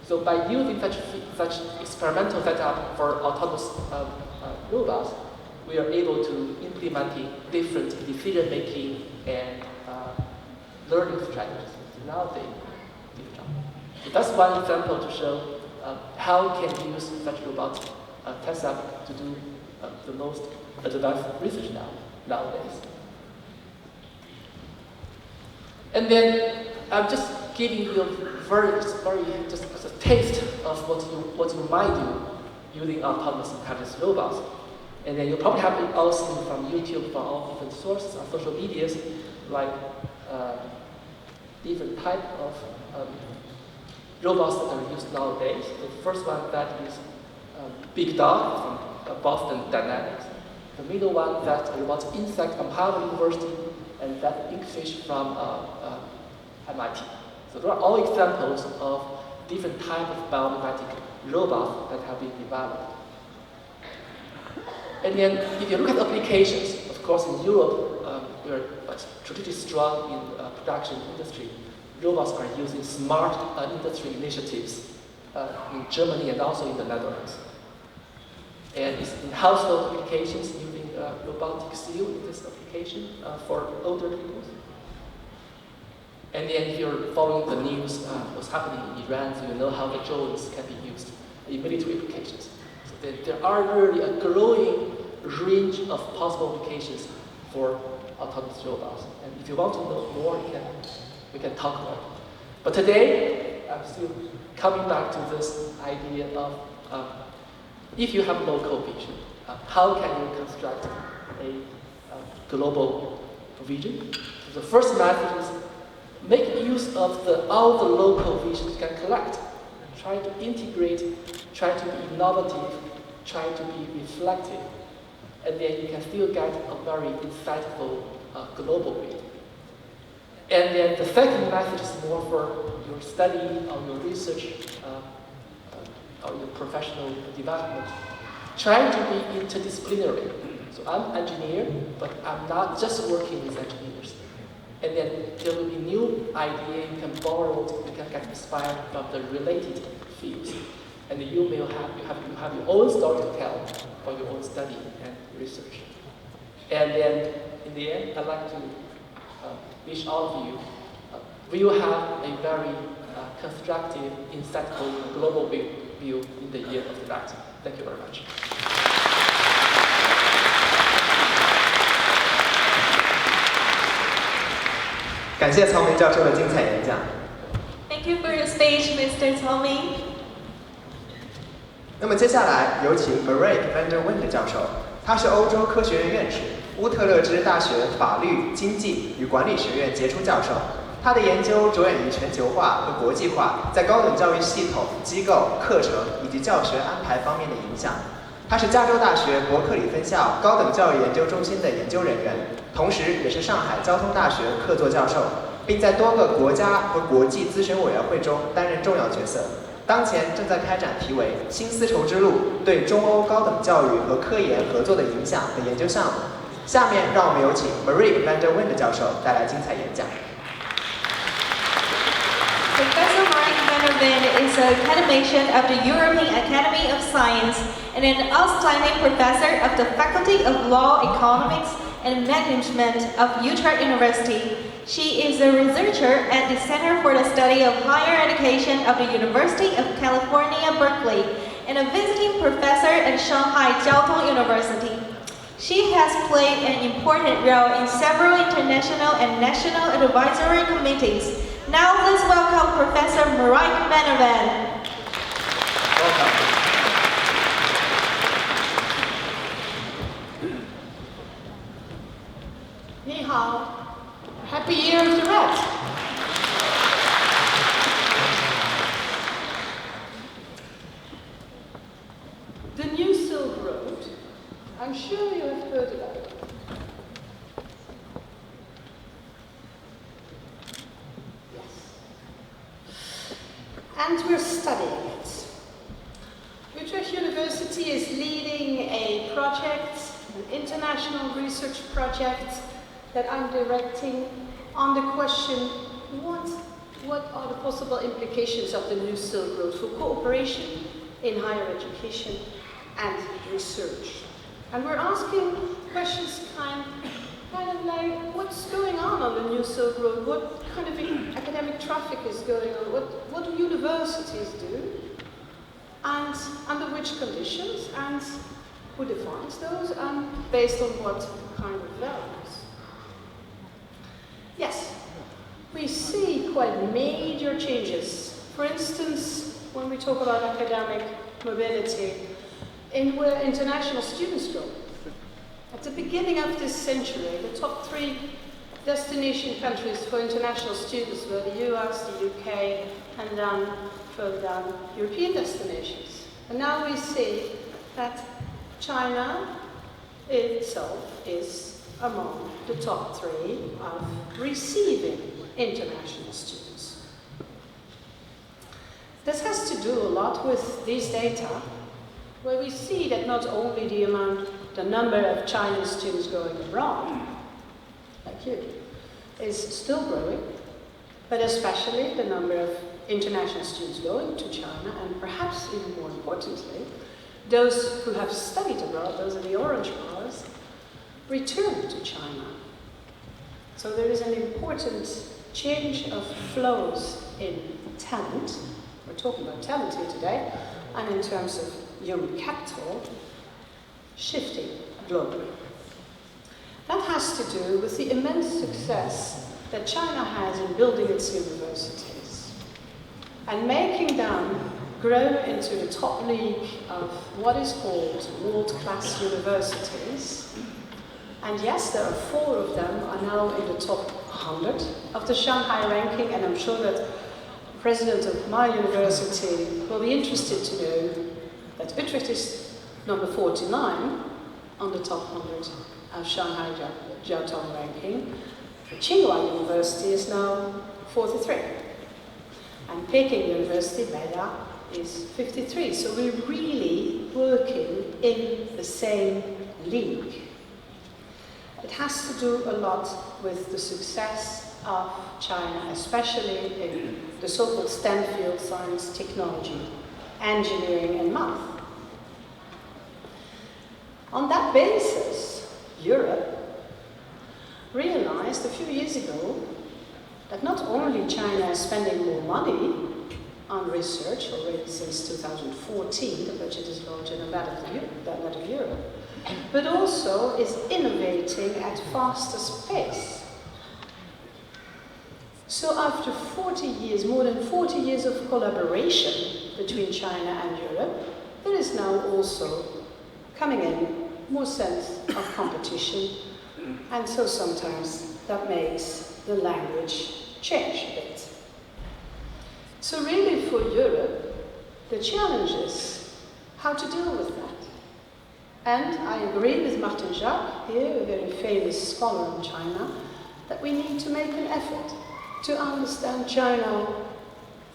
So by using such experimental setup for autonomous robots, we are able to implementing different decision-making and learning strategies. Now they do the job. So that's one example to show how we can use such robots test up to do the most advanced research nowadays. And then I'm just giving you a very just as a taste of what you might do using autonomous intelligence robots. And then you probably have it all seen from YouTube, from all different sources on social medias, like different type of robots that are used nowadays. The first one that is Big Dog from Boston Dynamics. The middle one that robotic insect from Harvard University, and that big fish from MIT. So those are all examples of different types of biomimetic robots that have been developed. And then if you look at applications, of course in Europe, we're traditionally strong in production industry. Robots are used in smart industry initiatives in Germany and also in the Netherlands. And it's in household applications using robotic seal in this application for older people. And then if you're following the news, what's happening in Iran, so you know how the drones can be used in military applications. So there are really a growing range of possible applications for autonomous robots. And if you want to know more, we can talk more. But today, I'm still coming back to this idea of if you have local vision, how can you construct a global vision? So the first method is make use of all the local visions you can collect. Try to integrate, try to be innovative, try to be reflective. And then you can still get a very insightful global read. And then the second method is more for your study or your research or your professional development, trying to be interdisciplinary. So I'm an engineer, but I'm not just working with engineers. And then there will be new idea you can borrow, you can get inspired from the related fields. And you have your own story to tell for your own study and research. And then in the end, I'd like to wish all of you we will have a very constructive, insightful global view in the year of the rat. Thank you very much.
感谢曹明教授的精彩演讲。
Thank you for your speech, Mr. Cao Ming.
那么接下来有请 Marek van der Wende 教授，他是欧洲科学院院士，乌特勒支大学法律、经济与管理学院杰出教授。他的研究着眼于全球化和国际化在高等教育系统、机构、课程以及教学安排方面的影响。他是加州大学伯克利分校高等教育研究中心的研究人员，同时也是上海交通大学客座教授，并在多个国家和国际咨询委员会中担任重要角色。当前正在开展题为“新丝绸之路对中欧高等教育和科研合作的影响”的研究项目。下面让我们有请 Marek van der Wende 教授带来精彩演讲。
Professor Marek van der Wende is an academician of the European Academy of Science and an outstanding professor of the Faculty of Law, Economics, and Management of Utrecht University. She is a researcher at the Center for the Study of Higher Education of the University of California, Berkeley, and a visiting professor at Shanghai Jiaotong University. She has played an important role in several international and national advisory committees. Now let's welcome Professor Marek van der Wende.
Welcome.
Ni hao. Happy Year of the Rat. The New Silk Road. I'm sure you have heard about it. Yes. And we're studying it. Utrecht University is leading a project, an international research project that I'm directing on the question, what are the possible implications of the New Silk Road for cooperation in higher education and research? And we're asking questions kind of like, what's going on the New Silk Road? What kind of academic traffic is going on? What do universities do? And under which conditions? And who defines those? And based on what kind of values? Yes, we see quite major changes. For instance, when we talk about academic mobility, in where international students go. At the beginning of this century, the top 3 destination countries for international students were the US, the UK, and then further down, European destinations. And now we see that China itself is among the top 3 of receiving international students. This has to do a lot with these data, where we see that not only the number of Chinese students going abroad, like you, is still growing, but especially the number of international students going to China, and perhaps even more importantly, those who have studied abroad, those are the orange bars, return to China. So there is an important change of flows in talent. We're talking about talent here today, and in terms of human capital, shifting globally. That has to do with the immense success that China has in building its universities and making them grow into the top league of what is called world-class universities. And yes, there are 4 of them are now in the top 100 of the Shanghai ranking, and I'm sure that the president of my university will be interested to know that Utrecht is number 49 on the top 100 of Shanghai Jiaotong ranking. Tsinghua University is now 43. And Peking University, Beida, is 53. So we're really working in the same league. It has to do a lot with the success of China, especially in the so-called STEM field, science, technology, engineering, and math. On that basis, Europe realized a few years ago that not only China is spending more money on research already since 2014, the budget is larger than that of Europe, but also is innovating at fastest pace. So after 40 years, more than 40 years of collaboration between China and Europe, there is now also coming in more sense of competition, and so sometimes that makes the language change a bit. So really for Europe, the challenge is how to deal with that. And I agree with Martin Jacques, here, a very famous scholar on China, that we need to make an effort to understand China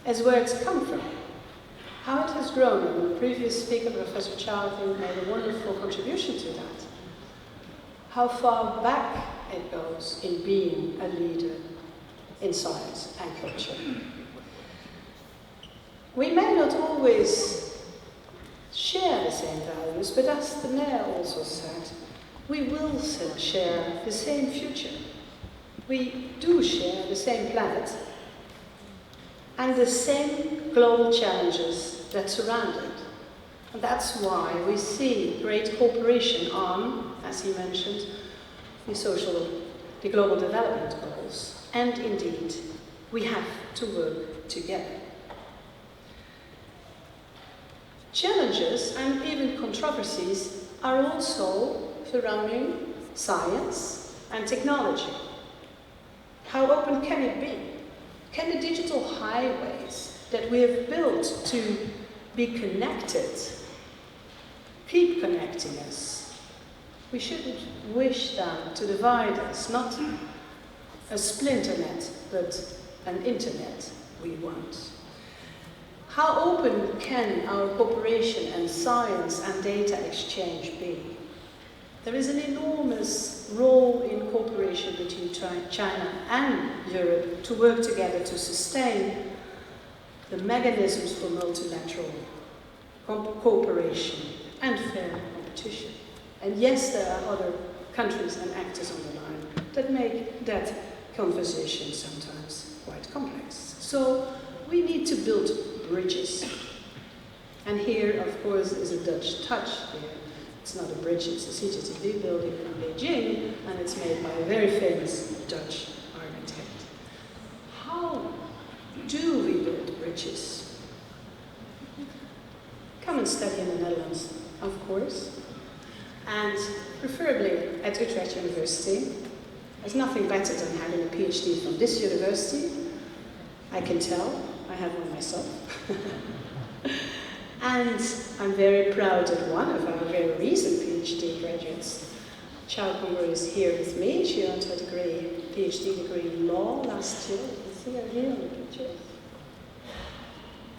as where it's come from, how it has grown. And the previous speaker, Professor Chow, I think, made a wonderful contribution to that. How far back it goes in being a leader in science and culture. We may not always share the same values, but as the mayor also said, we will share the same future. We do share the same planet and the same global challenges that surround it. And that's why we see great cooperation on, as he mentioned, the global development goals. And indeed, we have to work together. Challenges and even controversies are also surrounding science and technology. How open can it be? Can the digital highways that we have built to be connected keep connecting us? We shouldn't wish them to divide us, not a splinternet, but an internet we want. How open can our cooperation and science and data exchange be? There is an enormous role in cooperation between China and Europe to work together to sustain the mechanisms for multilateral cooperation and fair competition. And yes, there are other countries and actors on the line that make that conversation sometimes quite complex. So we need to build bridges. And here, of course, is a Dutch touch here. It's not a bridge, it's a CCTV building in Beijing, and it's made by a very famous Dutch architect. How do we build bridges? Come and study in the Netherlands, of course, and preferably at Utrecht University. There's nothing better than having a PhD from this university. I can tell, I have one myself. And I'm very proud that one of our very recent PhD graduates, Chow Kumber, is here with me. She earned her degree, PhD degree in law last year. You can see her here in the picture.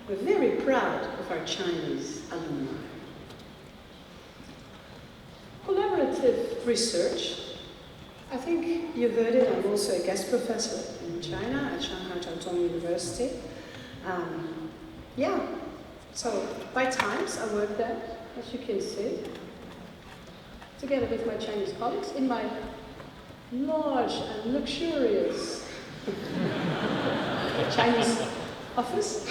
We're very proud of our Chinese alumni. Collaborative research. I think you heard it, I'm also a guest professor in China at Shanghai Jiao Tong University. Yeah, so by times I work there, as you can see, together with my Chinese colleagues in my large and luxurious Chinese office.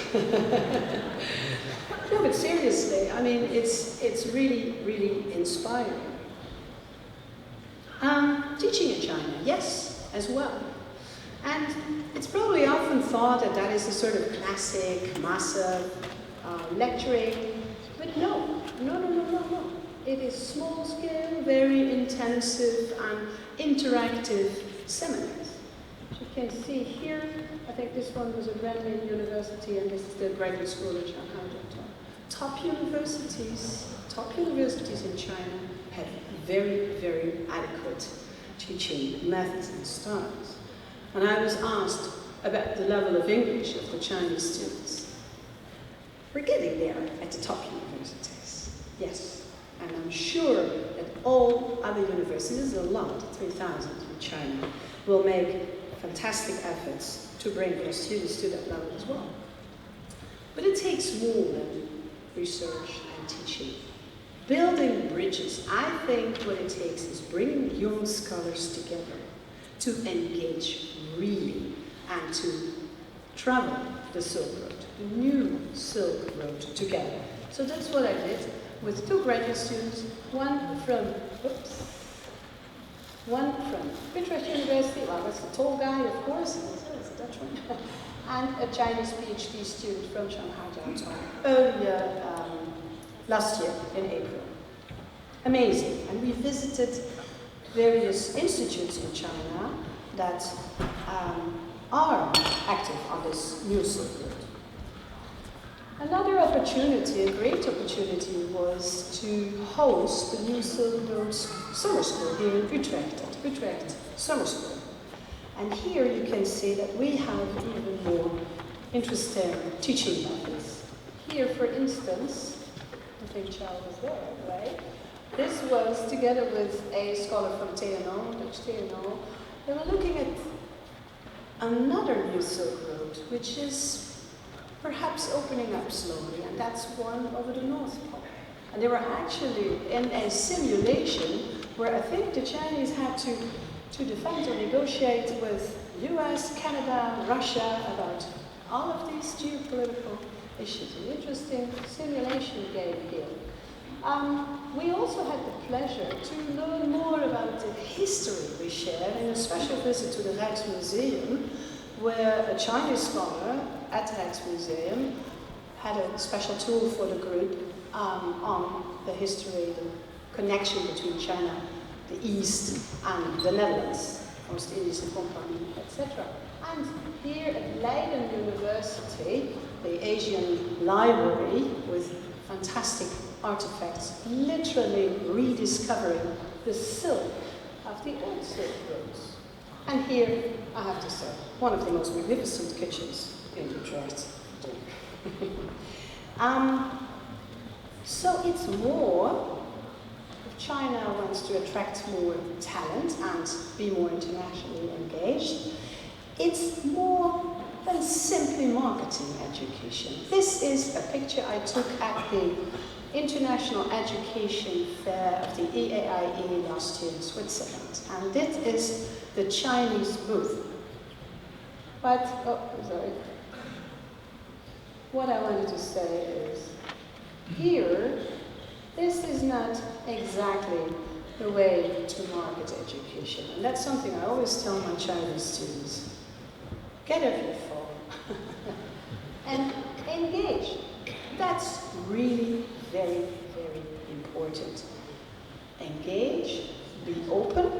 No, but seriously, I mean, it's really, really inspiring. Teaching in China, yes, as well. And it's probably often thought that that is a sort of classic, massive lecturing, but no. It is small scale, very intensive and interactive seminars. As you can see here, I think this one was at Renmin University and this is the graduate school at Shanghai Jiao Tong. Top universities in China have very, very adequate teaching methods and styles. And I was asked about the level of English of the Chinese students. We're getting there at the top universities, yes. And I'm sure that all other universities, a lot, 3,000 in China, will make fantastic efforts to bring their students to that level as well. But it takes more than research and teaching. Building bridges, I think what it takes is bringing young scholars together to engage really and to travel the Silk Road, the new Silk Road together. So that's what I did with 2 graduate students, one from Utrecht University, well, that's the tall guy, of course, it's a Dutch one, and a Chinese PhD student from Shanghai Jiaotong earlier last year in April. Amazing. And we visited various institutes in China that are active on this new Silk Road. Another opportunity, a great opportunity, was to host the new Silk Road Summer School here in Utrecht, at Utrecht Summer School. And here you can see that we have even more interesting teaching methods. Here, for instance, I think Charles was there, right? This was together with a scholar from TNO, Dutch TNO. They were looking at another new Silk Road, which is perhaps opening up slowly, and that's one over the North Pole. And they were actually in a simulation where I think the Chinese had to defend or negotiate with US, Canada, Russia about all of these geopolitical issues. An interesting simulation game here. We also had the pleasure to learn more about the history we share in a special visit to the Rijksmuseum, where a Chinese scholar at the Rijksmuseum had a special tool for the group on the history, the connection between China, the East, and the Netherlands, Oost-Indische Compagnie, etc. And here at Leiden University, the Asian Library, with fantastic artifacts, literally rediscovering the silk of the old Silk Roads. And here, I have to say, one of the most magnificent kitchens in Utrecht. So it's more, if China wants to attract more talent and be more internationally engaged, it's more than simply marketing education. This is a picture I took at the International Education Fair of the EAIE last year in Switzerland. And this is the Chinese booth. But, what I wanted to say is, here, this is not exactly the way to market education. And that's something I always tell my Chinese students. Get off your phone and engage. That's really very, very important. Engage, be open,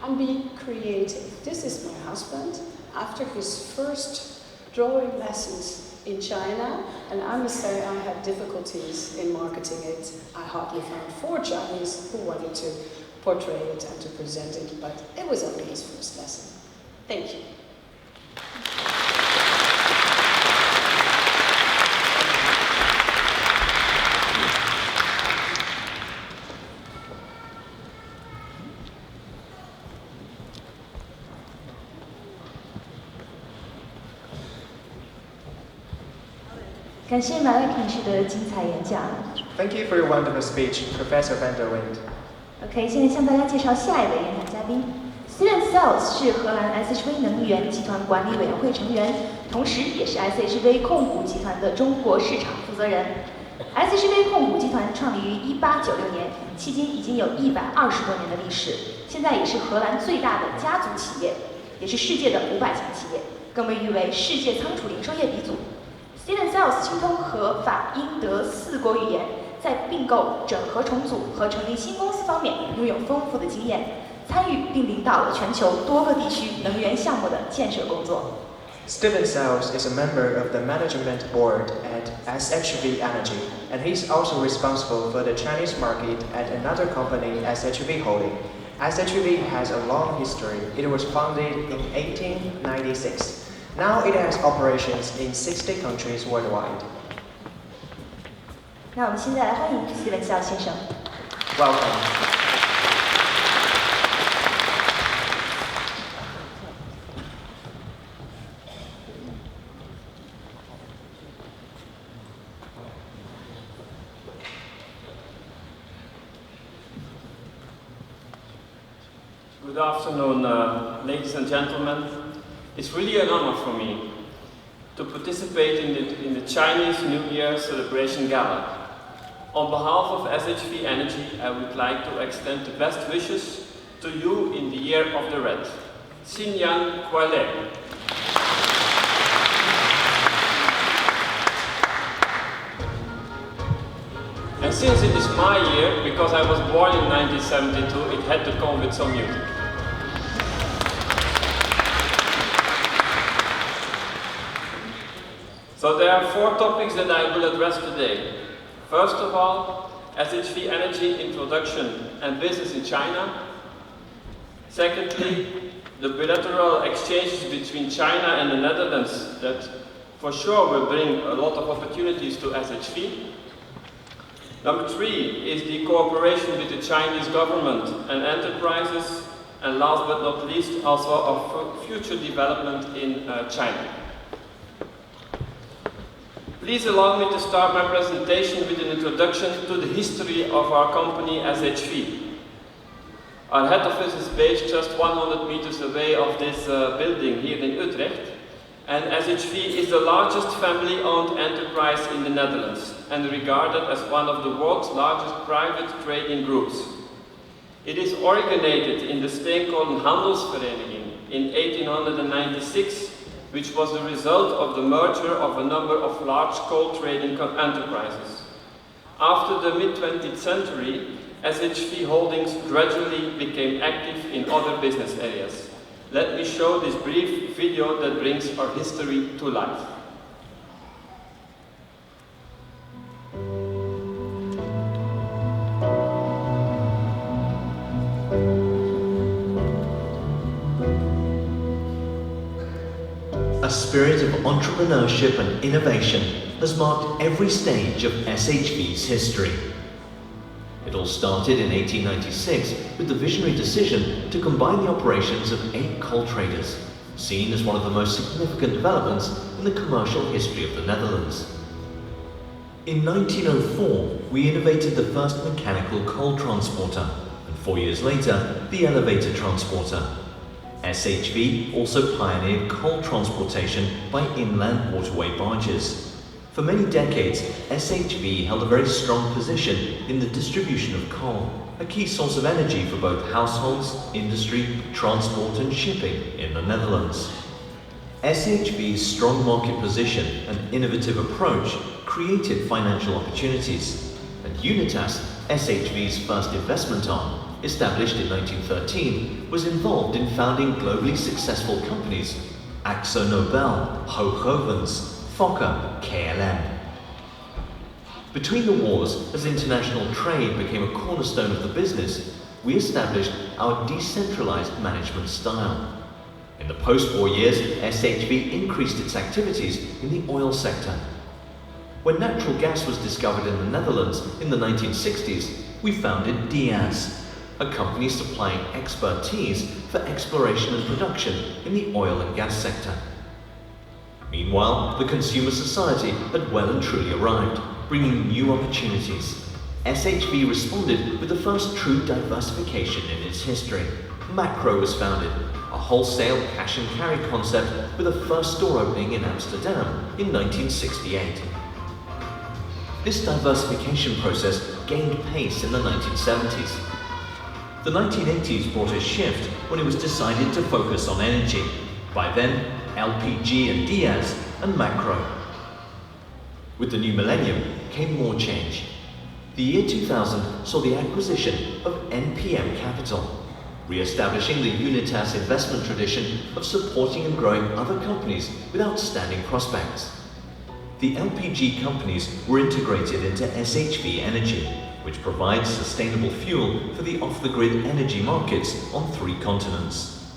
and be creative. This is my husband after his first drawing lessons in China, and I must say I had difficulties in marketing it. I hardly found 4 Chinese who wanted to portray it and to present it, but it was only his first lesson. Thank you.
感谢马来平时的精彩演讲。
Thank you for your wonderful speech, Professor Van der Wind.
OK， 现在向大家介绍下一位演讲嘉宾。Steven Sales 是荷兰 SHV 能源集团管理委员会成员，同时也是 SHV 控股集团的中国市场负责人。SHV 控股集团创立于1896年，迄今已经有120多年的历史，现在也是荷兰最大的家族企业，也是世界的500强企业，更被誉为世界仓储零售业鼻祖。Steven Sales 精通荷、法、英、德4国语言，在并购、整合重组和成立新公司方面拥有丰富的经验，参与并领导了全球多个地区能源项目的建设工作。
Steven Sales is a member of the management board at SHV Energy, and he's also responsible for the Chinese market at another company, SHV Holding. SHV has a long history. It was founded in 1896. Now it has operations in 60 countries worldwide.
那我们现在来欢迎斯文笑先生。
Welcome.
Good afternoon, ladies and gentlemen. It's really an honor for me to participate in the Chinese New Year celebration gala. On behalf of SHV Energy, I would like to extend the best wishes to you in the year of the red. Xin Yan Kuai Lei. And since it is my year, because I was born in 1972, it had to come with some music. So there are 4 topics that I will address today. First of all, SHV Energy introduction and business in China. Secondly, the bilateral exchanges between China and the Netherlands that for sure will bring a lot of opportunities to SHV. Number 3 is the cooperation with the Chinese government and enterprises. And last but not least, also of future development in China. Please allow me to start my presentation with an introduction to the history of our company SHV. Our head office is based just 100 meters away of this building here in Utrecht, and SHV is the largest family-owned enterprise in the Netherlands and regarded as one of the world's largest private trading groups. It is originated in the Steenkolen Handelsvereniging in 1896, which was the result of the merger of a number of large coal trading enterprises. After the mid-20th century, SHV Holdings gradually became active in other business areas. Let me show this brief video that brings our history to life.
A spirit of entrepreneurship and innovation has marked every stage of SHV's history. It all started in 1896 with the visionary decision to combine the operations of 8 coal traders, seen as one of the most significant developments in the commercial history of the Netherlands. In 1904, we innovated the first mechanical coal transporter, and 4 years later, the elevator transporter. SHV also pioneered coal transportation by inland waterway barges. For many decades, SHV held a very strong position in the distribution of coal, a key source of energy for both households, industry, transport and shipping in the Netherlands. SHV's strong market position and innovative approach created financial opportunities, and Unitas, SHV's first investment arm, established in 1913, was involved in founding globally successful companies Akzo Nobel, Hooghovens, Fokker, KLM. Between the wars, as international trade became a cornerstone of the business, we established our decentralized management style. In the post-war years, SHV increased its activities in the oil sector. When natural gas was discovered in the Netherlands in the 1960s, we founded Diaz, a company supplying expertise for exploration and production in the oil and gas sector. Meanwhile, the consumer society had well and truly arrived, bringing new opportunities. SHV responded with the first true diversification in its history. Macro was founded, a wholesale cash and carry concept with a first store opening in Amsterdam in 1968. This diversification process gained pace in the 1970s. The 1980s brought a shift when it was decided to focus on energy. By then, LPG and Diaz and Macro. With the new millennium came more change. The year 2000 saw the acquisition of NPM Capital, re-establishing the Unitas investment tradition of supporting and growing other companies with outstanding prospects. The LPG companies were integrated into SHV Energy, which provides sustainable fuel for the off-the-grid energy markets on 3 continents.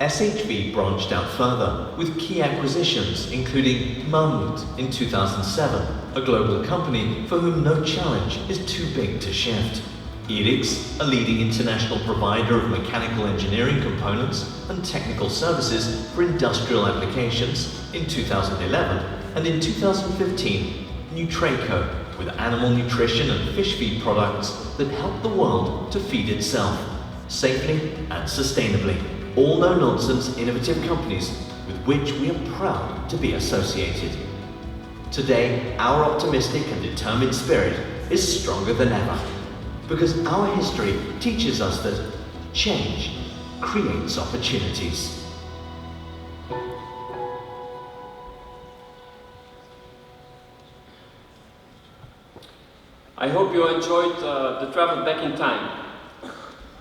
SHV branched out further with key acquisitions including Mammut in 2007, a global company for whom no challenge is too big to shift. Irix, a leading international provider of mechanical engineering components and technical services for industrial applications in 2011, and in 2015, Nutreco, with animal nutrition and fish feed products that help the world to feed itself, safely and sustainably. All no-nonsense innovative companies with which we are proud to be associated. Today, our optimistic and determined spirit is stronger than ever, because our history teaches us that change creates opportunities.
I hope you enjoyed the travel back in time.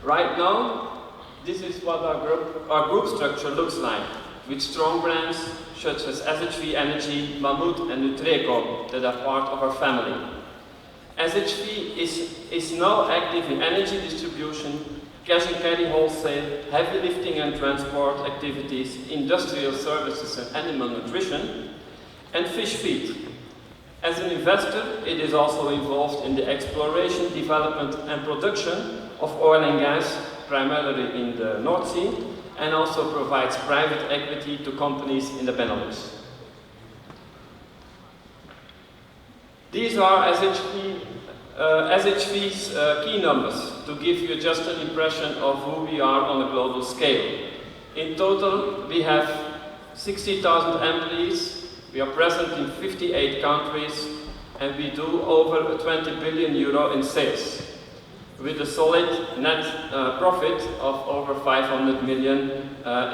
Right now, this is what our group structure looks like, with strong brands such as SHV Energy, Mammut and Nutreco that are part of our family. SHV is now active in energy distribution, cash and carry wholesale, heavy lifting and transport activities, industrial services and animal nutrition, and fish feed. As an investor, it is also involved in the exploration, development and production of oil and gas, primarily in the North Sea, and also provides private equity to companies in the Benelux. These are SHV's key numbers to give you just an impression of who we are on a global scale. In total, we have 60,000 employees, we are present in 58 countries, and we do over 20 billion euro in sales, with a solid net profit of over 500 million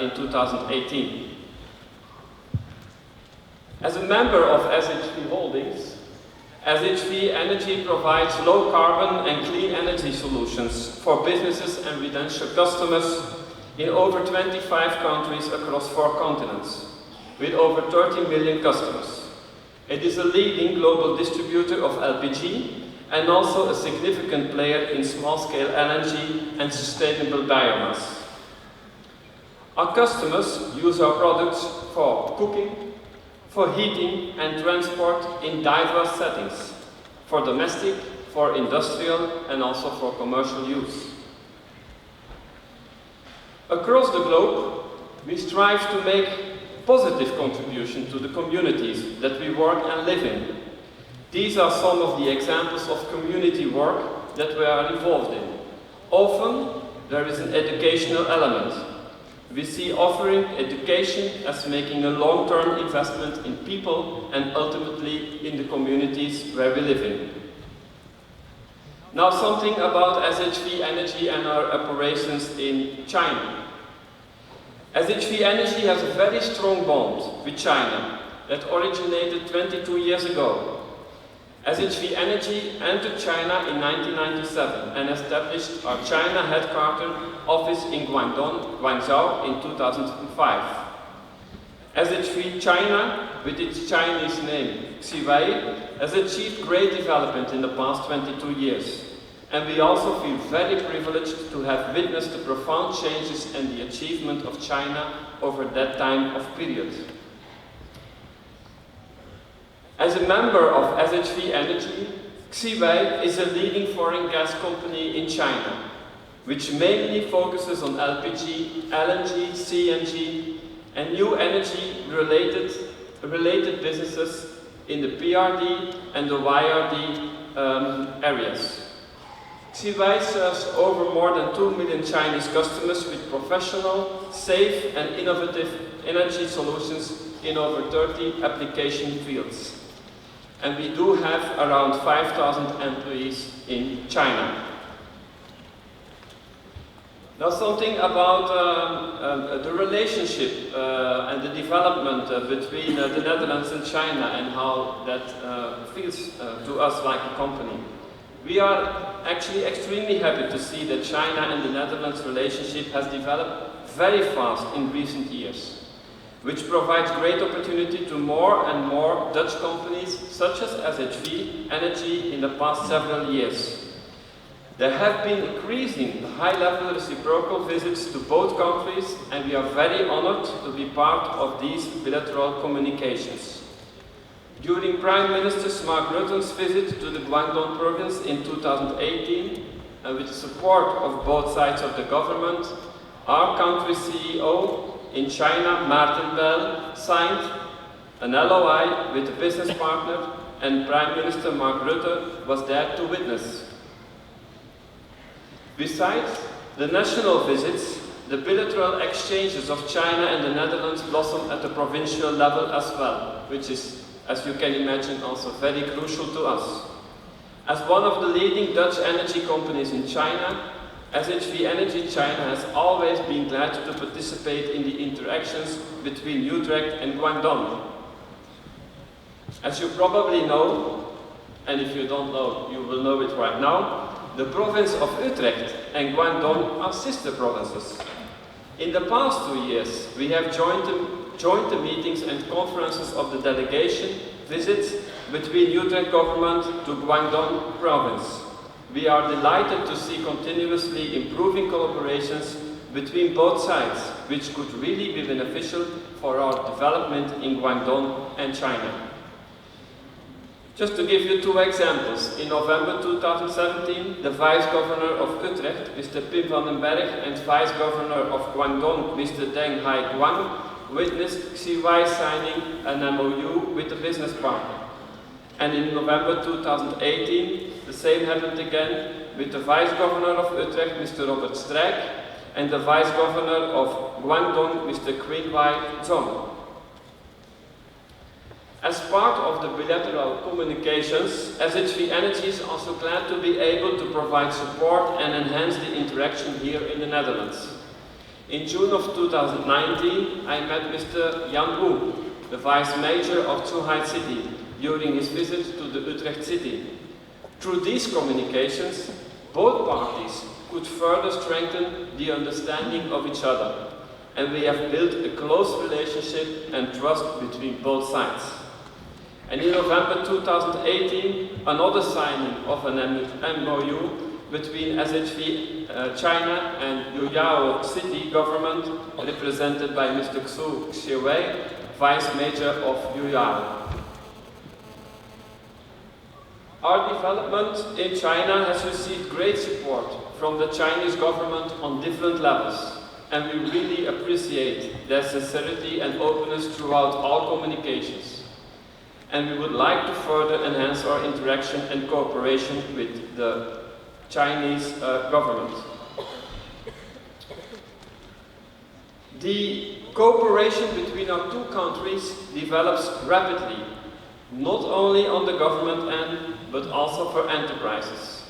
in 2018. As a member of SHV Holdings, SHV Energy provides low carbon and clean energy solutions for businesses and residential customers in over 25 countries across 4 continents, with over 30 million customers. It is a leading global distributor of LPG and also a significant player in small-scale LNG and sustainable biomass. Our customers use our products for cooking, for heating and transport in diverse settings, for domestic, for industrial and also for commercial use. Across the globe, we strive to make positive contribution to the communities that we work and live in. These are some of the examples of community work that we are involved in. Often, there is an educational element. We see offering education as making a long-term investment in people and ultimately in the communities where we live in. Now something about SHV Energy and our operations in China. SHV Energy has a very strong bond with China that originated 22 years ago. SHV Energy entered China in 1997 and established our China headquarters office in Guangzhou in 2005. SHV China, with its Chinese name Xiwei, has achieved great development in the past 22 years. And we also feel very privileged to have witnessed the profound changes and the achievement of China over that time of period. As a member of SHV Energy, Xiwei is a leading foreign gas company in China, which mainly focuses on LPG, LNG, CNG, and new energy-related businesses in the PRD and the YRD areas. Xiwei serves over more than 2 million Chinese customers with professional, safe and innovative energy solutions in over 30 application fields. And we do have around 5,000 employees in China. Now something about the relationship and the development between the Netherlands and China and how that feels to us like a company. We are actually extremely happy to see that China and the Netherlands relationship has developed very fast in recent years, which provides great opportunity to more and more Dutch companies such as SHV Energy in the past several years. There have been increasing high-level reciprocal visits to both countries, and we are very honored to be part of these bilateral communications. During Prime Minister Mark Rutte's visit to the Guangdong province in 2018, and with the support of both sides of the government, our country's CEO in China, Martin Bell, signed an LOI with a business partner, and Prime Minister Mark Rutte was there to witness. Besides the national visits, the bilateral exchanges of China and the Netherlands blossom at the provincial level as well, which is, as you can imagine, also very crucial to us. As one of the leading Dutch energy companies in China, SHV Energy China has always been glad to participate in the interactions between Utrecht and Guangdong. As you probably know, and if you don't know, you will know it right now, the province of Utrecht and Guangdong are sister provinces. In the past 2 years, we have joined the meetings and conferences of the delegation visits between Utrecht government to Guangdong province. We are delighted to see continuously improving collaborations between both sides, which could really be beneficial for our development in Guangdong and China. Just to give you 2 examples, in November 2017, the Vice Governor of Utrecht, Mr. Pim van den Berg, and Vice Governor of Guangdong, Mr. Deng Hai Guang, witnessed CY signing an MOU with the business partner. And in November 2018, the same happened again with the Vice Governor of Utrecht, Mr. Robert Strijk, and the Vice Governor of Guangdong, Mr. Qin Wai Zhong. As part of the bilateral communications, SHV Energy is also glad to be able to provide support and enhance the interaction here in the Netherlands. In June of 2019, I met Mr. Jan Wu, the Vice Mayor of Zhuhai City, during his visit to the Utrecht city. Through these communications, both parties could further strengthen the understanding of each other, and we have built a close relationship and trust between both sides. And in November 2018, another signing of an MOU between SHV China and Yuyao City government, represented by Mr. Xu Xiwei, Vice Mayor of Yuyao. Our development in China has received great support from the Chinese government on different levels, and we really appreciate their sincerity and openness throughout all communications. And we would like to further enhance our interaction and cooperation with the Chinese government. The cooperation between our 2 countries develops rapidly, not only on the government end, but also for enterprises.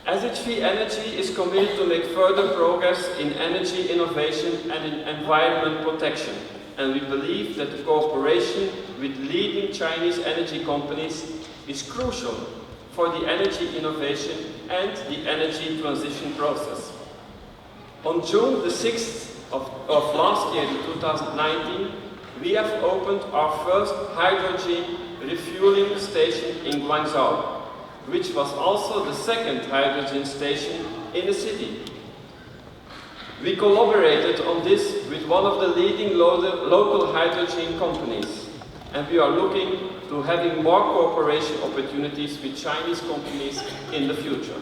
SHV Energy is committed to make further progress in energy innovation and in environment protection, and we believe that the cooperation with leading Chinese energy companies is crucial for the energy innovation and the energy transition process. On June the 6th of last year, 2019, we have opened our first hydrogen refueling station in Guangzhou, which was also the 2nd hydrogen station in the city. We collaborated on this with one of the leading local hydrogen companies, and we are looking to having more cooperation opportunities with Chinese companies in the future.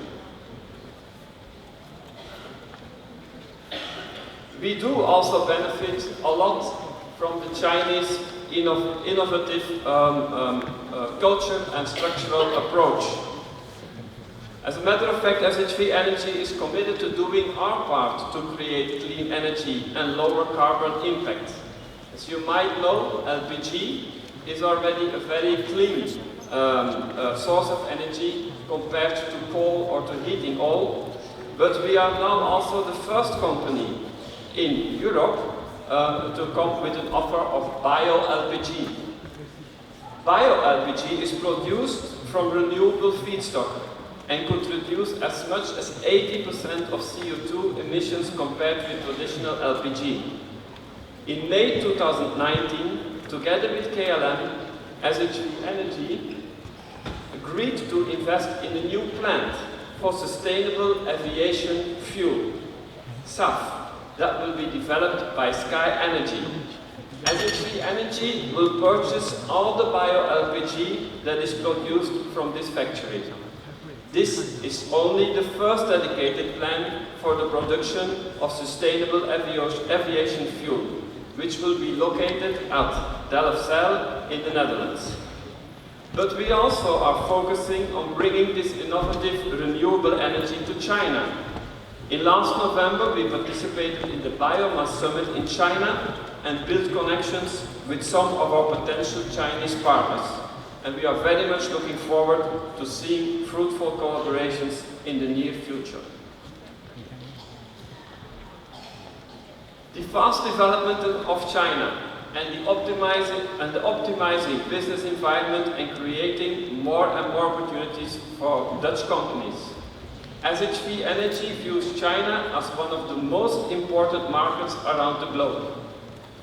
We do also benefit a lot from the Chinese innovative culture and structural approach. As a matter of fact, SHV Energy is committed to doing our part to create clean energy and lower carbon impact. As you might know, LPG is already a very clean source of energy compared to coal or to heating oil, but we are now also the first company in Europe to come with an offer of bio-LPG. Bio-LPG is produced from renewable feedstock and could reduce as much as 80% of CO2 emissions compared with traditional LPG. In May 2019, together with KLM, SHV Energy agreed to invest in a new plant for sustainable aviation fuel, SAF, that will be developed by Sky Energy. SHV Energy will purchase all the bio-LPG that is produced from this factory. This is only the first dedicated plan for the production of sustainable aviation fuel, which will be located at Delfzijl in the Netherlands. But we also are focusing on bringing this innovative renewable energy to China. In last November, we participated in the Biomass Summit in China and built connections with some of our potential Chinese partners. And we are very much looking forward to seeing fruitful collaborations in the near future. The fast development of China and the optimizing business environment and creating more and more opportunities for Dutch companies. SHV Energy views China as one of the most important markets around the globe.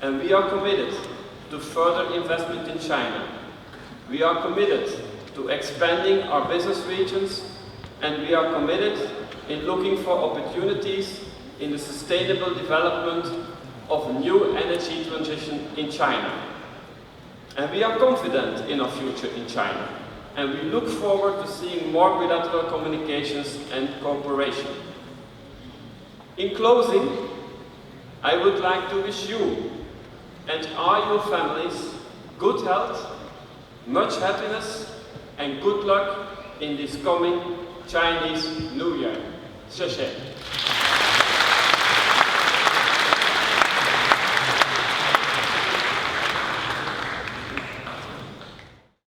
And we are committed to further investment in China. We are committed to expanding our business regions, and we are committed in looking for opportunities in the sustainable development of new energy transition in China. And we are confident in our future in China, and we look forward to seeing more bilateral communications and cooperation. In closing, I would like to wish you and all your families good health, much happiness, and good luck in this coming Chinese New Year. 谢谢。